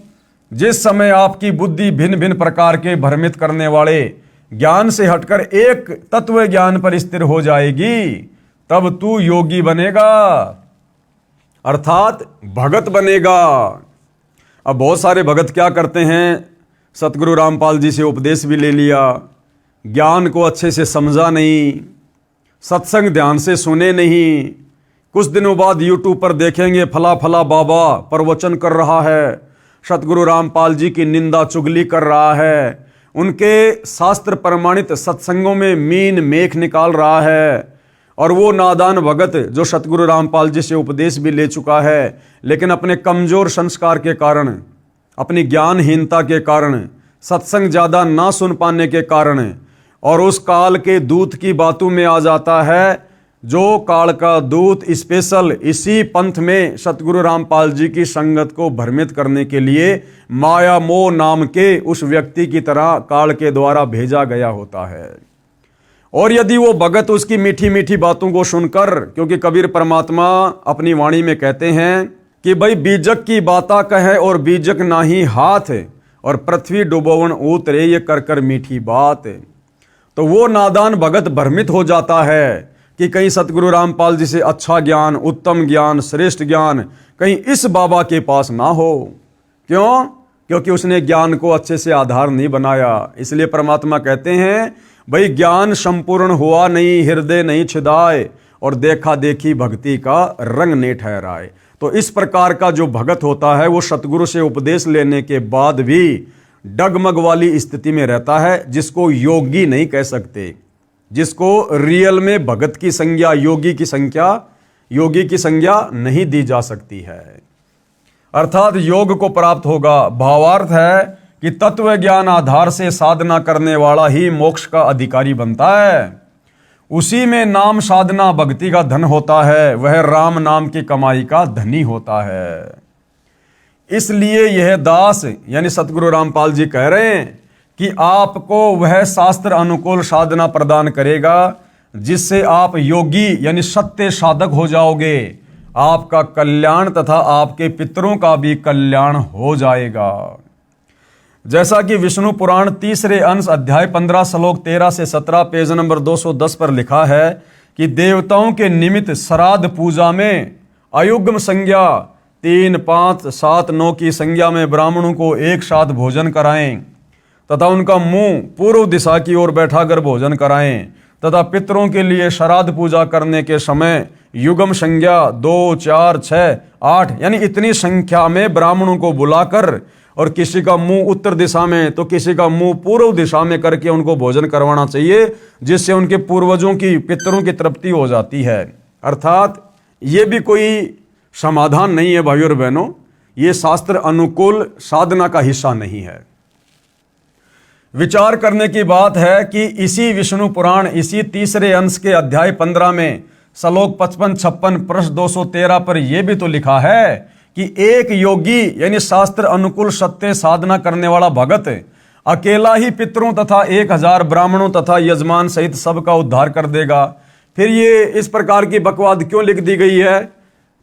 S1: जिस समय आपकी बुद्धि भिन्न भिन्न प्रकार के भ्रमित करने वाले ज्ञान से हटकर एक तत्व ज्ञान पर स्थिर हो जाएगी, तब तू योगी बनेगा, अर्थात भगत बनेगा। अब बहुत सारे भगत क्या करते हैं, सतगुरु रामपाल जी से उपदेश भी ले लिया, ज्ञान को अच्छे से समझा नहीं, सत्संग ध्यान से सुने नहीं, कुछ दिनों बाद यूट्यूब पर देखेंगे फला फला बाबा प्रवचन कर रहा है, सतगुरु रामपाल जी की निंदा चुगली कर रहा है, उनके शास्त्र प्रमाणित सत्संगों में मीन मेख निकाल रहा है, और वो नादान भगत जो सतगुरु रामपाल जी से उपदेश भी ले चुका है लेकिन अपने कमजोर संस्कार के कारण, अपनी ज्ञानहीनता के कारण, सत्संग ज़्यादा ना सुन पाने के कारण और उस काल के दूत की बातों में आ जाता है, जो काल का दूत स्पेशल इसी पंथ में सतगुरु रामपाल जी की संगत को भ्रमित करने के लिए माया मोह नाम के उस व्यक्ति की तरह काल के द्वारा भेजा गया होता है। और यदि वो भगत उसकी मीठी मीठी बातों को सुनकर, क्योंकि कबीर परमात्मा अपनी वाणी में कहते हैं कि भाई बीजक की बाता कहे और बीजक नाही हाथ, और पृथ्वी डुबोवन उतरे ये कर कर मीठी बात। तो वो नादान भगत भ्रमित हो जाता है कि कहीं सतगुरु रामपाल जी से अच्छा ज्ञान, उत्तम ज्ञान, श्रेष्ठ ज्ञान कहीं इस बाबा के पास ना हो। क्यों? क्योंकि उसने ज्ञान को अच्छे से आधार नहीं बनाया। इसलिए परमात्मा कहते हैं भाई ज्ञान संपूर्ण हुआ नहीं, हृदय नहीं छिदाए, और देखा देखी भक्ति का रंग नहीं ठहराए। तो इस प्रकार का जो भगत होता है वो सतगुरु से उपदेश लेने के बाद भी डगमग वाली स्थिति में रहता है, जिसको योगी नहीं कह सकते, जिसको रियल में भगत की संज्ञा, योगी की संज्ञा नहीं दी जा सकती है। अर्थात योग को प्राप्त होगा। भावार्थ है कि तत्व ज्ञान आधार से साधना करने वाला ही मोक्ष का अधिकारी बनता है। उसी में नाम साधना भक्ति का धन होता है, वह राम नाम की कमाई का धनी होता है। इसलिए यह दास यानी सतगुरु रामपाल जी कह रहे हैं कि आपको वह शास्त्र अनुकूल साधना प्रदान करेगा जिससे आप योगी यानी सत्य साधक हो जाओगे, आपका कल्याण तथा आपके पितरों का भी कल्याण हो जाएगा। जैसा कि विष्णु पुराण तीसरे अंश अध्याय 15 श्लोक 13 से 17 पेज नंबर 210 पर लिखा है कि देवताओं के निमित्त श्राद्ध पूजा में अयुग्म संज्ञा 3, 5, 7, 9 की संज्ञा में ब्राह्मणों को एक साथ भोजन कराएं तथा उनका मुंह पूर्व दिशा की ओर बैठाकर भोजन कराएं तथा पितरों के लिए श्राद्ध पूजा करने के समय युग्म संज्ञा 2, 4, 6, 8 यानी इतनी संख्या में ब्राह्मणों को बुलाकर और किसी का मुंह उत्तर दिशा में तो किसी का मुंह पूर्व दिशा में करके उनको भोजन करवाना चाहिए, जिससे उनके पूर्वजों की, पितरों की तृप्ति हो जाती है। अर्थात ये भी कोई समाधान नहीं है भाइयों और बहनों, ये शास्त्र अनुकूल साधना का हिस्सा नहीं है। विचार करने की बात है कि इसी विष्णु पुराण इसी तीसरे अंश के अध्याय 15 में श्लोक 55-56 पृष्ठ 213 पर यह भी तो लिखा है कि एक योगी यानी शास्त्र अनुकूल सत्य साधना करने वाला भगत अकेला ही पितरों तथा 1000 ब्राह्मणों तथा यजमान सहित सबका उद्धार कर देगा। फिर ये इस प्रकार की बकवाद क्यों लिख दी गई है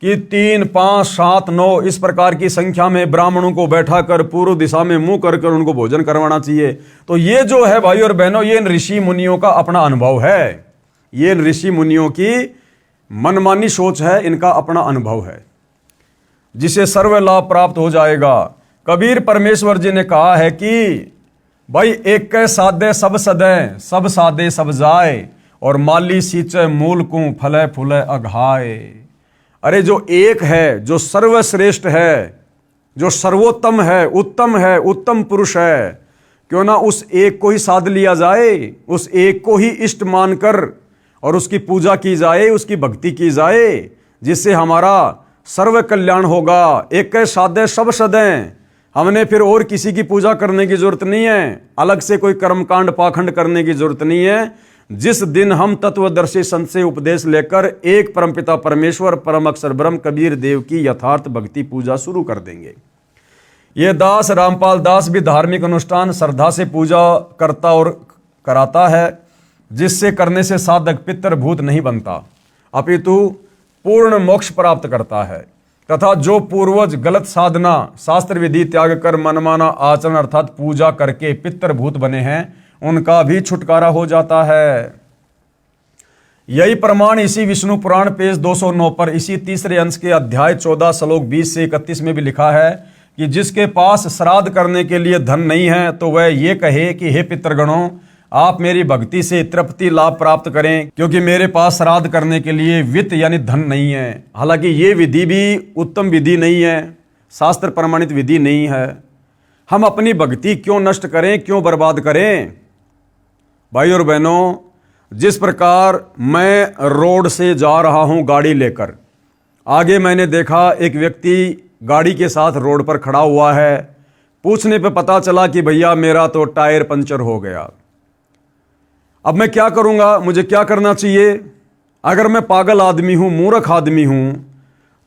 S1: कि 3, 5, 7, 9 इस प्रकार की संख्या में ब्राह्मणों को बैठा कर पूर्व दिशा में मुंह कर उनको भोजन करवाना चाहिए। तो ये जो है भाई और बहनों, ये इन ऋषि मुनियों का अपना अनुभव है, ये इन ऋषि मुनियों की मनमानी सोच है, इनका अपना अनुभव है, जिसे सर्व लाभ प्राप्त हो जाएगा। कबीर परमेश्वर जी ने कहा है कि भाई एक कै साधे सब सदै, सब साधे सब जाए, और माली सींचे मूल को फले फूले अघाए। अरे जो एक है, जो सर्वश्रेष्ठ है, जो सर्वोत्तम है, उत्तम पुरुष है, क्यों ना उस एक को ही साध लिया जाए, उस एक को ही इष्ट मानकर और उसकी पूजा की जाए, उसकी भक्ति की जाए, जिससे हमारा सर्व कल्याण होगा। एक कै साधे सब सदें, हमने फिर और किसी की पूजा करने की जरूरत नहीं है, अलग से कोई कर्मकांड पाखंड करने की जरूरत नहीं है। जिस दिन हम तत्वदर्शी संत से उपदेश लेकर एक परमपिता परमेश्वर परम अक्षर ब्रह्म कबीर देव की यथार्थ भक्ति पूजा शुरू कर देंगे। ये दास रामपाल दास भी धार्मिक अनुष्ठान श्रद्धा से पूजा करता और कराता है, जिससे करने से साधक पितृभूत नहीं बनता, अपितु पूर्ण मोक्ष प्राप्त करता है। तथा जो पूर्वज गलत साधना शास्त्र विधि त्याग कर मनमाना आचरण अर्थात पूजा करके पितृभूत बने हैं, उनका भी छुटकारा हो जाता है। यही प्रमाण इसी विष्णु पुराण पेज 209 पर इसी तीसरे अंश के अध्याय 14 श्लोक 20 से 31 में भी लिखा है कि जिसके पास श्राद्ध करने के लिए धन नहीं है तो वह ये कहे कि हे पितृगणों, आप मेरी भक्ति से तृप्ति लाभ प्राप्त करें, क्योंकि मेरे पास श्राद्ध करने के लिए वित्त यानी धन नहीं है। हालांकि ये विधि भी उत्तम विधि नहीं है, शास्त्र प्रमाणित विधि नहीं है। हम अपनी भक्ति क्यों नष्ट करें, क्यों बर्बाद करें? भाई और बहनों, जिस प्रकार मैं रोड से जा रहा हूं गाड़ी लेकर, आगे मैंने देखा एक व्यक्ति गाड़ी के साथ रोड पर खड़ा हुआ है। पूछने पे पता चला कि भैया मेरा तो टायर पंचर हो गया। अब मैं क्या करूंगा, मुझे क्या करना चाहिए? अगर मैं पागल आदमी हूं, मूर्ख आदमी हूं,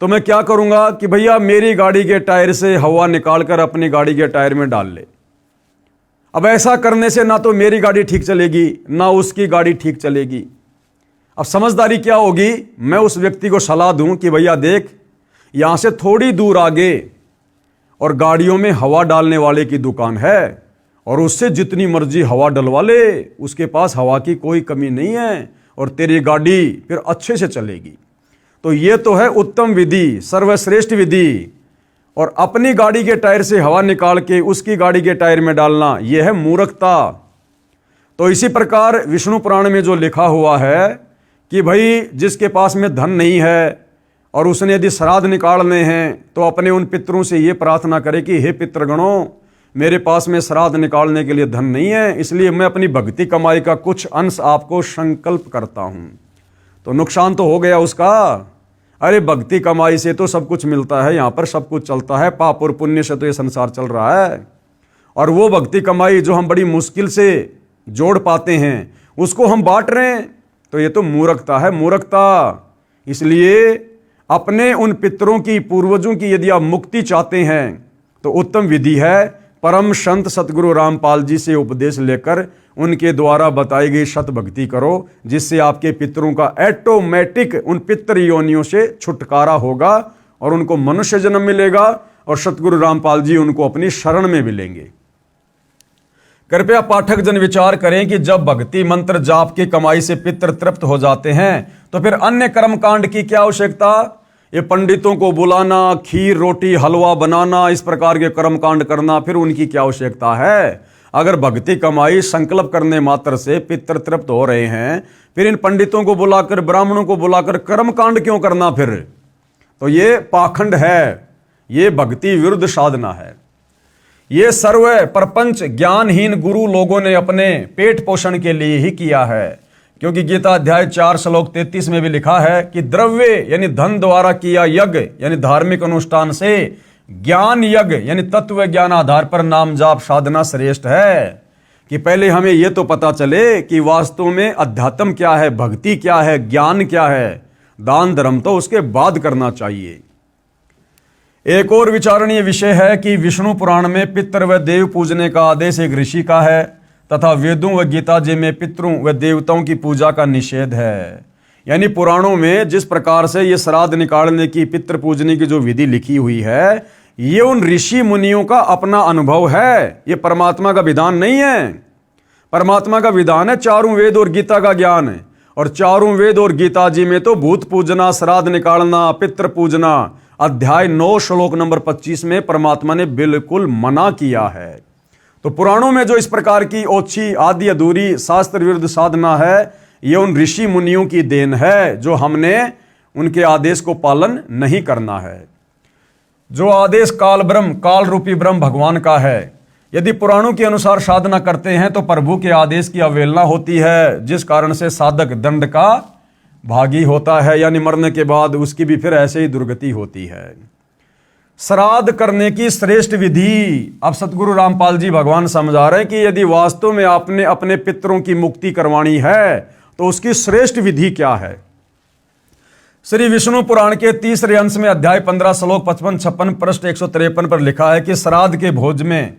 S1: तो मैं क्या करूंगा कि भैया मेरी गाड़ी के टायर से हवा निकालकर अपनी गाड़ी के टायर में डाल ले। अब ऐसा करने से ना तो मेरी गाड़ी ठीक चलेगी, ना उसकी गाड़ी ठीक चलेगी। अब समझदारी क्या होगी? मैं उस व्यक्ति को सलाह दूं कि भैया देख, यहां से थोड़ी दूर आगे और गाड़ियों में हवा डालने वाले की दुकान है, और उससे जितनी मर्जी हवा डलवा ले, उसके पास हवा की कोई कमी नहीं है, और तेरी गाड़ी फिर अच्छे से चलेगी। तो ये तो है उत्तम विधि, सर्वश्रेष्ठ विधि। और अपनी गाड़ी के टायर से हवा निकाल के उसकी गाड़ी के टायर में डालना, यह है मूर्खता। तो इसी प्रकार विष्णु पुराण में जो लिखा हुआ है कि भाई जिसके पास में धन नहीं है और उसने यदि श्राद्ध निकालने हैं, तो अपने उन पितरों से ये प्रार्थना करे कि हे पितृगणों, मेरे पास में श्राद्ध निकालने के लिए धन नहीं है, इसलिए मैं अपनी भक्ति कमाई का कुछ अंश आपको संकल्प करता हूं। तो नुकसान तो हो गया उसका। अरे भक्ति कमाई से तो सब कुछ मिलता है, यहां पर सब कुछ चलता है, पाप और पुण्य से तो ये संसार चल रहा है। और वो भक्ति कमाई जो हम बड़ी मुश्किल से जोड़ पाते हैं, उसको हम बांट रहे हैं, तो ये तो मूर्खता है, मूर्खता। इसलिए अपने उन पितरों की, पूर्वजों की यदि आप मुक्ति चाहते हैं, तो उत्तम विधि है परम संत सतगुरु रामपाल जी से उपदेश लेकर उनके द्वारा बताई गई सत भक्ति करो, जिससे आपके पितरों का ऑटोमेटिक उन पितृ योनियों से छुटकारा होगा और उनको मनुष्य जन्म मिलेगा, और सतगुरु रामपाल जी उनको अपनी शरण में मिलेंगे। कृपया पाठक जन विचार करें कि जब भक्ति मंत्र जाप की कमाई से पितृ तृप्त हो जाते हैं, तो फिर अन्य कर्मकांड की क्या आवश्यकता? ये पंडितों को बुलाना, खीर रोटी हलवा बनाना, इस प्रकार के कर्मकांड करना, फिर उनकी क्या आवश्यकता है? अगर भक्ति कमाई संकल्प करने मात्र से पितृ तृप्त हो रहे हैं, फिर इन पंडितों को बुलाकर, ब्राह्मणों को बुलाकर कर्मकांड क्यों करना फिर? तो ये पाखंड है, ये भक्ति विरुद्ध साधना है। ये सर्व प्रपंच ज्ञानहीन गुरु लोगों ने अपने पेट पोषण के लिए ही किया है, क्योंकि गीता अध्याय 4 श्लोक 33 में भी लिखा है कि द्रव्य यानी धन द्वारा किया यज्ञ यानी धार्मिक अनुष्ठान से ज्ञान यज्ञ यानी तत्व ज्ञान आधार पर नाम जाप साधना श्रेष्ठ है। कि पहले हमें यह तो पता चले कि वास्तव में अध्यात्म क्या है, भक्ति क्या है, ज्ञान क्या है, दान धर्म तो उसके बाद करना चाहिए। एक और विचारणीय विषय है कि विष्णु पुराण में पितृ व देव पूजने का आदेश एक ऋषि का है तथा वेदों व गीता जी में पितरों व देवताओं की पूजा का निषेध है। यानी पुराणों में जिस प्रकार से ये श्राद्ध निकालने की, पितृ पूजने की जो विधि लिखी हुई है, ये उन ऋषि मुनियों का अपना अनुभव है, ये परमात्मा का विधान नहीं है। परमात्मा का विधान है चारों वेद और गीता का ज्ञान है, और चारों वेद और गीता जी में तो भूत पूजना, श्राद्ध निकालना, पितृ पूजना अध्याय 9 श्लोक नंबर 25 में परमात्मा ने बिल्कुल मना किया है। तो पुराणों में जो इस प्रकार की ओछी, आदि अधूरी, शास्त्र विरुद्ध साधना है, ये उन ऋषि मुनियों की देन है, जो हमने उनके आदेश को पालन नहीं करना है। जो आदेश काल ब्रह्म, काल रूपी ब्रह्म भगवान का है, यदि पुराणों के अनुसार साधना करते हैं तो प्रभु के आदेश की अवहेलना होती है, जिस कारण से साधक दंड का भागी होता है, यानी मरने के बाद उसकी भी फिर ऐसे ही दुर्गति होती है। श्राद्ध करने की श्रेष्ठ विधि अब सतगुरु रामपाल जी भगवान समझा रहे हैं कि यदि वास्तव में आपने अपने पितरों की मुक्ति करवानी है तो उसकी श्रेष्ठ विधि क्या है। श्री विष्णु पुराण के तीसरे अंश में अध्याय 15 श्लोक 55-56 पृष्ठ 153 पर लिखा है कि श्राद्ध के भोज में,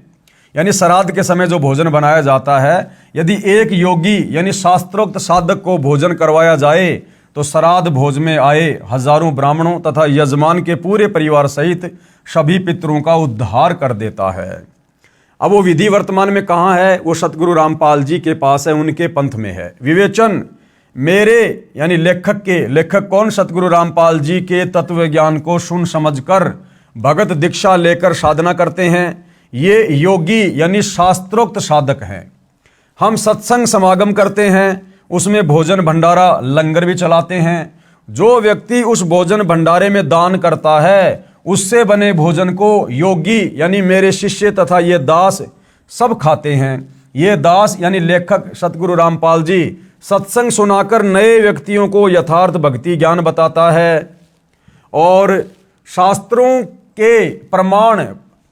S1: यानी श्राद्ध के समय जो भोजन बनाया जाता है, यदि एक योगी यानी शास्त्रोक्त साधक को भोजन करवाया जाए तो श्राद्ध भोज में आए हजारों ब्राह्मणों तथा यजमान के पूरे परिवार सहित सभी पितरों का उद्धार कर देता है। अब वो विधि वर्तमान में कहाँ है? वो सतगुरु रामपाल जी के पास है, उनके पंथ में है। विवेचन मेरे यानी लेखक कौन? सतगुरु रामपाल जी के तत्व ज्ञान को सुन समझकर भगत दीक्षा लेकर साधना करते हैं। ये योगी यानी शास्त्रोक्त साधक हैं। हम सत्संग समागम करते हैं, उसमें भोजन भंडारा लंगर भी चलाते हैं। जो व्यक्ति उस भोजन भंडारे में दान करता है, उससे बने भोजन को योगी यानी मेरे शिष्य तथा ये दास सब खाते हैं। ये दास यानी लेखक सतगुरु रामपाल जी सत्संग सुनाकर नए व्यक्तियों को यथार्थ भक्ति ज्ञान बताता है और शास्त्रों के प्रमाण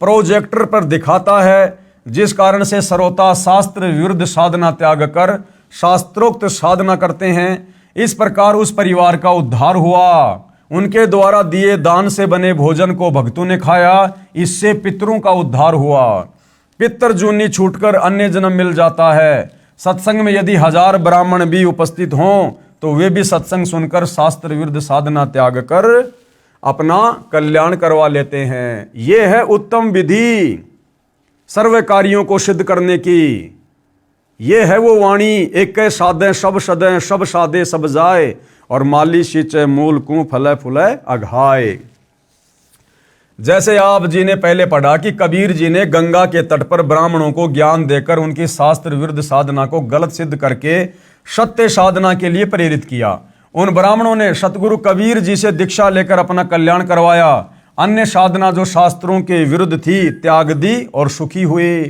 S1: प्रोजेक्टर पर दिखाता है, जिस कारण से श्रोता शास्त्र विरुद्ध साधना त्याग कर शास्त्रोक्त साधना करते हैं। इस प्रकार उस परिवार का उद्धार हुआ। उनके द्वारा दिए दान से बने भोजन को भक्तों ने खाया, इससे पितरों का उद्धार हुआ। पितर जूनी छूटकर अन्य जन्म मिल जाता है। सत्संग में यदि 1000 ब्राह्मण भी उपस्थित हों तो वे भी सत्संग सुनकर शास्त्र विरुद्ध साधना त्याग कर अपना कल्याण करवा लेते हैं। ये है उत्तम विधि सर्व कार्यों को सिद्ध करने की। ये है वो वाणी, एक साधे सब सदे, सब साधे सब जाए, और माली सींचे मूल कूं फले फुले अघाए। जैसे आप जी ने पहले पढ़ा कि कबीर जी ने गंगा के तट पर ब्राह्मणों को ज्ञान देकर उनकी शास्त्र विरुद्ध साधना को गलत सिद्ध करके सत्य साधना के लिए प्रेरित किया। उन ब्राह्मणों ने सतगुरु कबीर जी से दीक्षा लेकर अपना कल्याण करवाया। अन्य साधना जो शास्त्रों के विरुद्ध थी त्याग दी और सुखी हुए।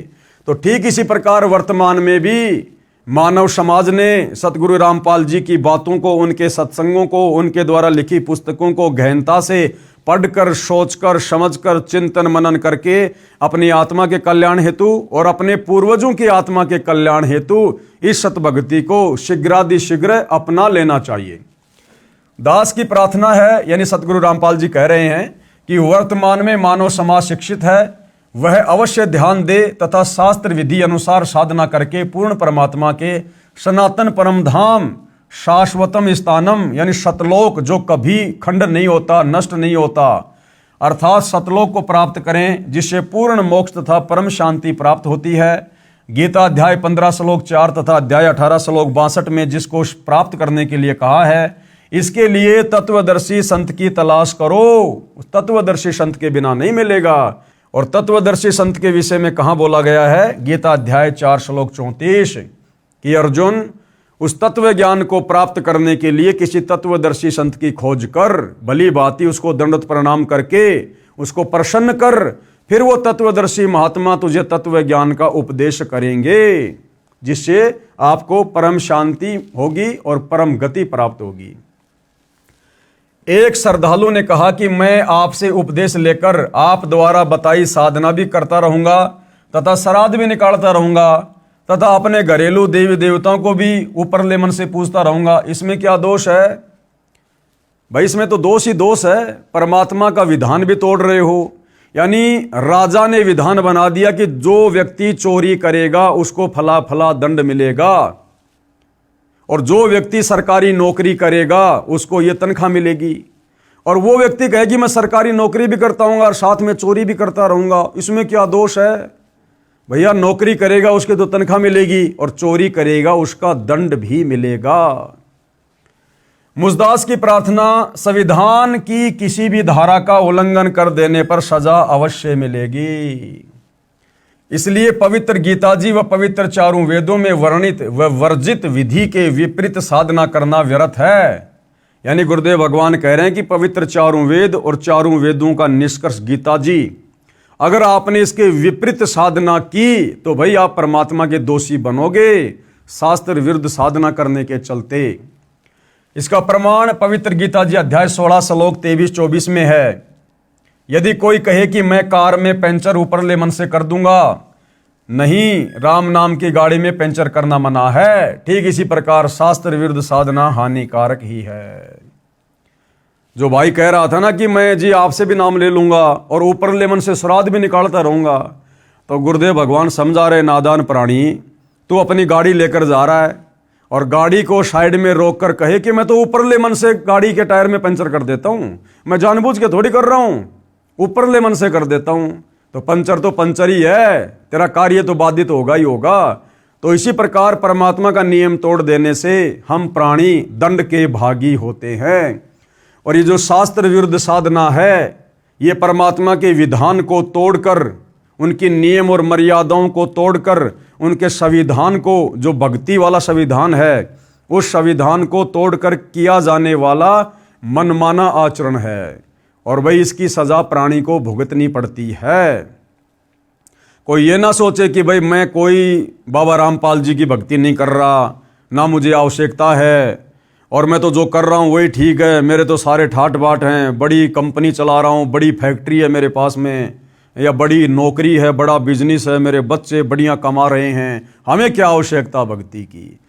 S1: तो ठीक इसी प्रकार वर्तमान में भी मानव समाज ने सतगुरु रामपाल जी की बातों को, उनके सत्संगों को, उनके द्वारा लिखी पुस्तकों को गहनता से पढ़कर, सोचकर, समझकर, चिंतन मनन करके अपनी आत्मा के कल्याण हेतु और अपने पूर्वजों की आत्मा के कल्याण हेतु इस सतभक्ति को शीघ्रातिशीघ्र अपना लेना चाहिए। दास की प्रार्थना है, यानी सतगुरु रामपाल जी कह रहे हैं कि वर्तमान में मानव समाज शिक्षित है, वह अवश्य ध्यान दे तथा शास्त्र विधि अनुसार साधना करके पूर्ण परमात्मा के सनातन परम धाम शाश्वतम स्थानम यानी सतलोक, जो कभी खंड नहीं होता, नष्ट नहीं होता, अर्थात सतलोक को प्राप्त करें, जिससे पूर्ण मोक्ष तथा परम शांति प्राप्त होती है। गीता अध्याय 15 श्लोक 4 तथा अध्याय 18 श्लोक 62 में जिसको प्राप्त करने के लिए कहा है, इसके लिए तत्वदर्शी संत की तलाश करो। तत्वदर्शी संत के बिना नहीं मिलेगा। और तत्वदर्शी संत के विषय में कहाँ बोला गया है? गीता अध्याय 4 श्लोक 34 कि अर्जुन, उस तत्व ज्ञान को प्राप्त करने के लिए किसी तत्वदर्शी संत की खोज कर, भली भांति उसको दंडवत प्रणाम करके उसको प्रसन्न कर, फिर वो तत्वदर्शी महात्मा तुझे तत्व ज्ञान का उपदेश करेंगे, जिससे आपको परम शांति होगी और परम गति प्राप्त होगी। एक श्रद्धालु ने कहा कि मैं आपसे उपदेश लेकर आप द्वारा बताई साधना भी करता रहूंगा तथा श्राद्ध भी निकालता रहूंगा तथा अपने घरेलू देवी देवताओं को भी ऊपरले मन से पूछता रहूंगा, इसमें क्या दोष है? भाई इसमें तो दोष ही दोष है, परमात्मा का विधान भी तोड़ रहे हो। यानी राजा ने विधान बना दिया कि जो व्यक्ति चोरी करेगा उसको फला फला दंड मिलेगा, और जो व्यक्ति सरकारी नौकरी करेगा उसको ये तनख्वाह मिलेगी। और वो व्यक्ति कहे कि मैं सरकारी नौकरी भी करता हूँ और साथ में चोरी भी करता रहूंगा, इसमें क्या दोष है? भैया नौकरी करेगा उसके तो तनख्वाह मिलेगी, और चोरी करेगा उसका दंड भी मिलेगा। मुजदास की प्रार्थना, संविधान की किसी भी धारा का उल्लंघन कर देने पर सजा अवश्य मिलेगी। इसलिए पवित्र गीता जी व पवित्र चारों वेदों में वर्णित व वर्जित विधि के विपरीत साधना करना व्यर्थ है। यानी गुरुदेव भगवान कह रहे हैं कि पवित्र चारों वेद और चारों वेदों का निष्कर्ष गीता जी, अगर आपने इसके विपरीत साधना की तो भाई आप परमात्मा के दोषी बनोगे, शास्त्र विरुद्ध साधना करने के चलते। इसका प्रमाण पवित्र गीता जी अध्याय 16 श्लोक 23-24 में है। यदि कोई कहे कि मैं कार में पंचर ऊपरले मन से कर दूंगा, नहीं, राम नाम की गाड़ी में पंचर करना मना है। ठीक इसी प्रकार शास्त्र विरुद्ध साधना हानिकारक ही है। जो भाई कह रहा था ना कि मैं जी आपसे भी नाम ले लूंगा और ऊपरले मन से श्राद्ध भी निकालता रहूंगा, तो गुरुदेव भगवान समझा रहे, नादान प्राणी, तू अपनी गाड़ी लेकर जा रहा है और गाड़ी को साइड में रोक कर कहे कि मैं तो ऊपरले मन से गाड़ी के टायर में पंचर कर देता हूं, मैं जानबूझ के थोड़ी कर रहा हूं, ऊपरले मन से कर देता हूं, तो पंचर ही है, तेरा कार्य तो बाधित होगा ही होगा। तो इसी प्रकार परमात्मा का नियम तोड़ देने से हम प्राणी दंड के भागी होते हैं। और ये जो शास्त्र विरुद्ध साधना है, ये परमात्मा के विधान को तोड़कर, उनकी नियम और मर्यादाओं को तोड़कर, उनके संविधान को, जो भक्ति वाला संविधान है, उस संविधान को तोड़कर किया जाने वाला मनमाना आचरण है। और भाई इसकी सजा प्राणी को भुगतनी पड़ती है। कोई ये ना सोचे कि भाई मैं कोई बाबा रामपाल जी की भक्ति नहीं कर रहा, ना मुझे आवश्यकता है, और मैं तो जो कर रहा हूँ वही ठीक है, मेरे तो सारे ठाट बाट हैं, बड़ी कंपनी चला रहा हूँ, बड़ी फैक्ट्री है मेरे पास में, या बड़ी नौकरी है, बड़ा बिजनेस है, मेरे बच्चे बढ़िया कमा रहे हैं, हमें क्या आवश्यकता भक्ति की।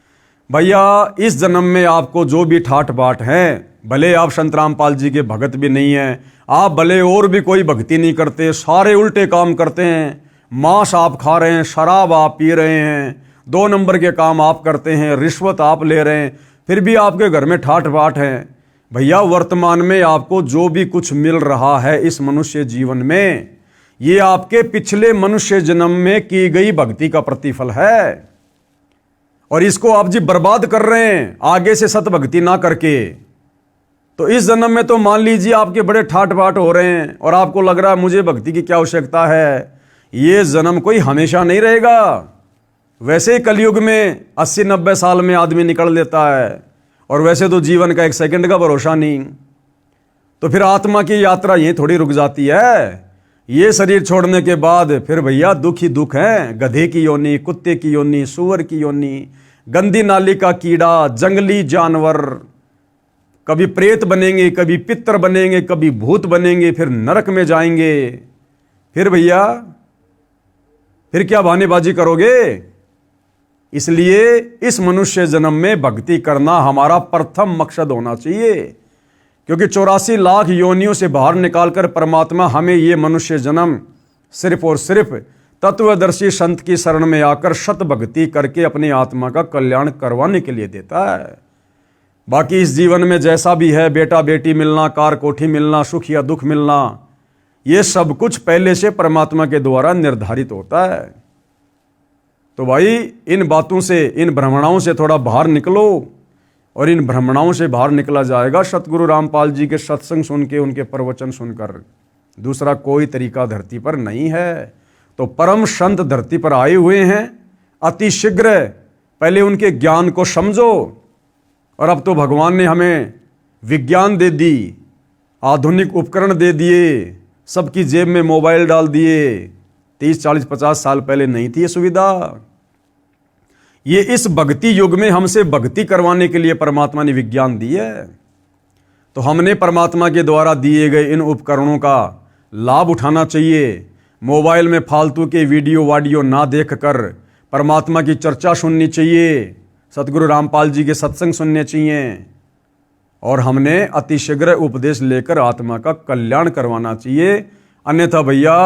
S1: भैया इस जन्म में आपको जो भी ठाट बाट हैं, भले आप संत रामपाल जी के भगत भी नहीं हैं, आप भले और भी कोई भक्ति नहीं करते, सारे उल्टे काम करते हैं, मांस आप खा रहे हैं, शराब आप पी रहे हैं, 2 नंबर के काम आप करते हैं, रिश्वत आप ले रहे हैं, फिर भी आपके घर में ठाट बाट हैं। भैया वर्तमान में आपको जो भी कुछ मिल रहा है इस मनुष्य जीवन में, ये आपके पिछले मनुष्य जन्म में की गई भक्ति का प्रतिफल है, और इसको आप जी बर्बाद कर रहे हैं आगे से सत भक्ति ना करके। तो इस जन्म में तो मान लीजिए आपके बड़े ठाट बाट हो रहे हैं और आपको लग रहा है मुझे भक्ति की क्या आवश्यकता है। ये जन्म कोई हमेशा नहीं रहेगा। वैसे ही कलयुग में 80-90 साल में आदमी निकल लेता है, और वैसे तो जीवन का 1 सेकंड का भरोसा नहीं। तो फिर आत्मा की यात्रा यहीं थोड़ी रुक जाती है। ये शरीर छोड़ने के बाद फिर भैया दुख ही दुख है। गधे की योनि, कुत्ते की योनि, सूअर की योनि, गंदी नाली का कीड़ा, जंगली जानवर, कभी प्रेत बनेंगे, कभी पितर बनेंगे, कभी भूत बनेंगे, फिर नरक में जाएंगे। फिर भैया फिर क्या बहानेबाजी करोगे? इसलिए इस मनुष्य जन्म में भक्ति करना हमारा प्रथम मकसद होना चाहिए, क्योंकि 84 लाख योनियों से बाहर निकालकर परमात्मा हमें ये मनुष्य जन्म सिर्फ और सिर्फ तत्वदर्शी संत की शरण में आकर सत भक्ति करके अपनी आत्मा का कल्याण करवाने के लिए देता है। बाकी इस जीवन में जैसा भी है, बेटा बेटी मिलना, कार कोठी मिलना, सुख या दुख मिलना, ये सब कुछ पहले से परमात्मा के द्वारा निर्धारित होता है। तो भाई इन बातों से, इन भ्रमणाओं से थोड़ा बाहर निकलो, और इन भ्रमणाओं से बाहर निकला जाएगा सतगुरु रामपाल जी के सत्संग सुन के, उनके प्रवचन सुनकर। दूसरा कोई तरीका धरती पर नहीं है। तो परम संत धरती पर आए हुए हैं, अति शीघ्र पहले उनके ज्ञान को समझो। और अब तो भगवान ने हमें विज्ञान दे दी, आधुनिक उपकरण दे दिए, सबकी जेब में मोबाइल डाल दिए। 30, 40, 50 साल पहले नहीं थी ये सुविधा। ये इस भक्ति युग में हमसे भक्ति करवाने के लिए परमात्मा ने विज्ञान दी है। तो हमने परमात्मा के द्वारा दिए गए इन उपकरणों का लाभ उठाना चाहिए। मोबाइल में फालतू के वीडियो वाडियो ना देखकर परमात्मा की चर्चा सुननी चाहिए, सतगुरु रामपाल जी के सत्संग सुनने चाहिए। और हमने अतिशीघ्र उपदेश लेकर आत्मा का कल्याण करवाना चाहिए। अन्यथा भैया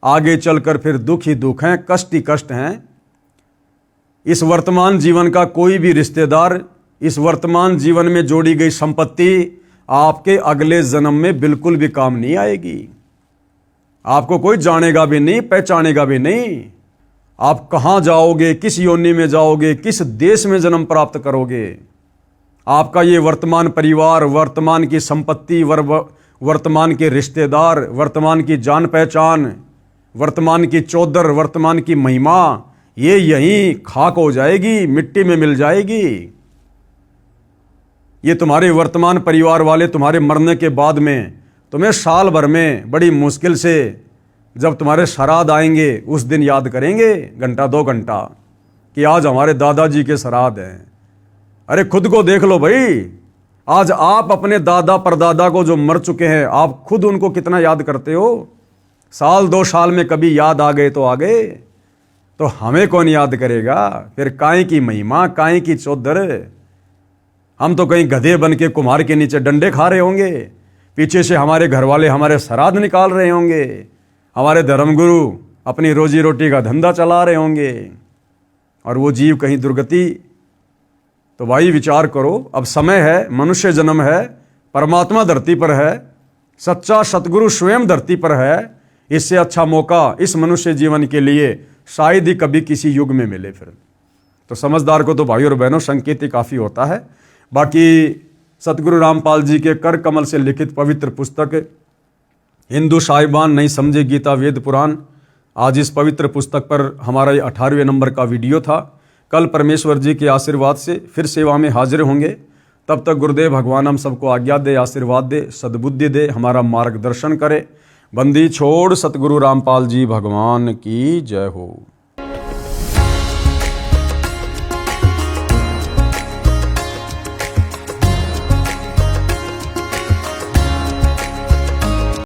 S1: आगे चलकर फिर दुख ही दुख हैं, कष्ट ही कष्ट हैं। इस वर्तमान जीवन का कोई भी रिश्तेदार, इस वर्तमान जीवन में जोड़ी गई संपत्ति आपके अगले जन्म में बिल्कुल भी काम नहीं आएगी। आपको कोई जानेगा भी नहीं, पहचानेगा भी नहीं। आप कहां जाओगे, किस योनि में जाओगे, किस देश में जन्म प्राप्त करोगे, आपका ये वर्तमान परिवार, वर्तमान की संपत्ति, वर्तमान के रिश्तेदार, वर्तमान की जान पहचान, वर्तमान की चौधर, वर्तमान की महिमा, ये यहीं खाक हो जाएगी, मिट्टी में मिल जाएगी। ये तुम्हारे वर्तमान परिवार वाले तुम्हारे मरने के बाद में तुम्हें साल भर में बड़ी मुश्किल से जब तुम्हारे श्राद्ध आएंगे उस दिन याद करेंगे, घंटा 2 घंटा, कि आज हमारे दादाजी के श्राद्ध हैं। अरे खुद को देख लो भाई, आज आप अपने दादा परदादा को जो मर चुके हैं, आप खुद उनको कितना याद करते हो। साल 2 साल में कभी याद आ गए तो आ गए, तो हमें कौन याद करेगा। फिर काहे की महिमा, काहे की चौधर। हम तो कहीं गधे बन के कुम्हार के नीचे डंडे खा रहे होंगे, पीछे से हमारे घर वाले हमारे श्राद्ध निकाल रहे होंगे, हमारे धर्मगुरु अपनी रोजी रोटी का धंधा चला रहे होंगे, और वो जीव कहीं दुर्गति। तो भाई विचार करो, अब समय है, मनुष्य जन्म है, परमात्मा धरती पर है, सच्चा सतगुरु स्वयं धरती पर है। इससे अच्छा मौका इस मनुष्य जीवन के लिए शायद ही कभी किसी युग में मिले। फिर तो समझदार को तो भाई और बहनों संकेत ही काफ़ी होता है। बाकी सतगुरु रामपाल जी के कर कमल से लिखित पवित्र पुस्तक हिंदू साहिबान नहीं समझे गीता वेद पुराण, आज इस पवित्र पुस्तक पर हमारा ये 18वें नंबर का वीडियो था। कल परमेश्वर जी के आशीर्वाद से फिर सेवा में हाजिर होंगे। तब तक गुरुदेव भगवान हम सबको आज्ञा दे, आशीर्वाद दे, सद्बुद्धि दे, हमारा मार्गदर्शन करे। बंदी छोड़ सतगुरु रामपाल जी भगवान की जय हो।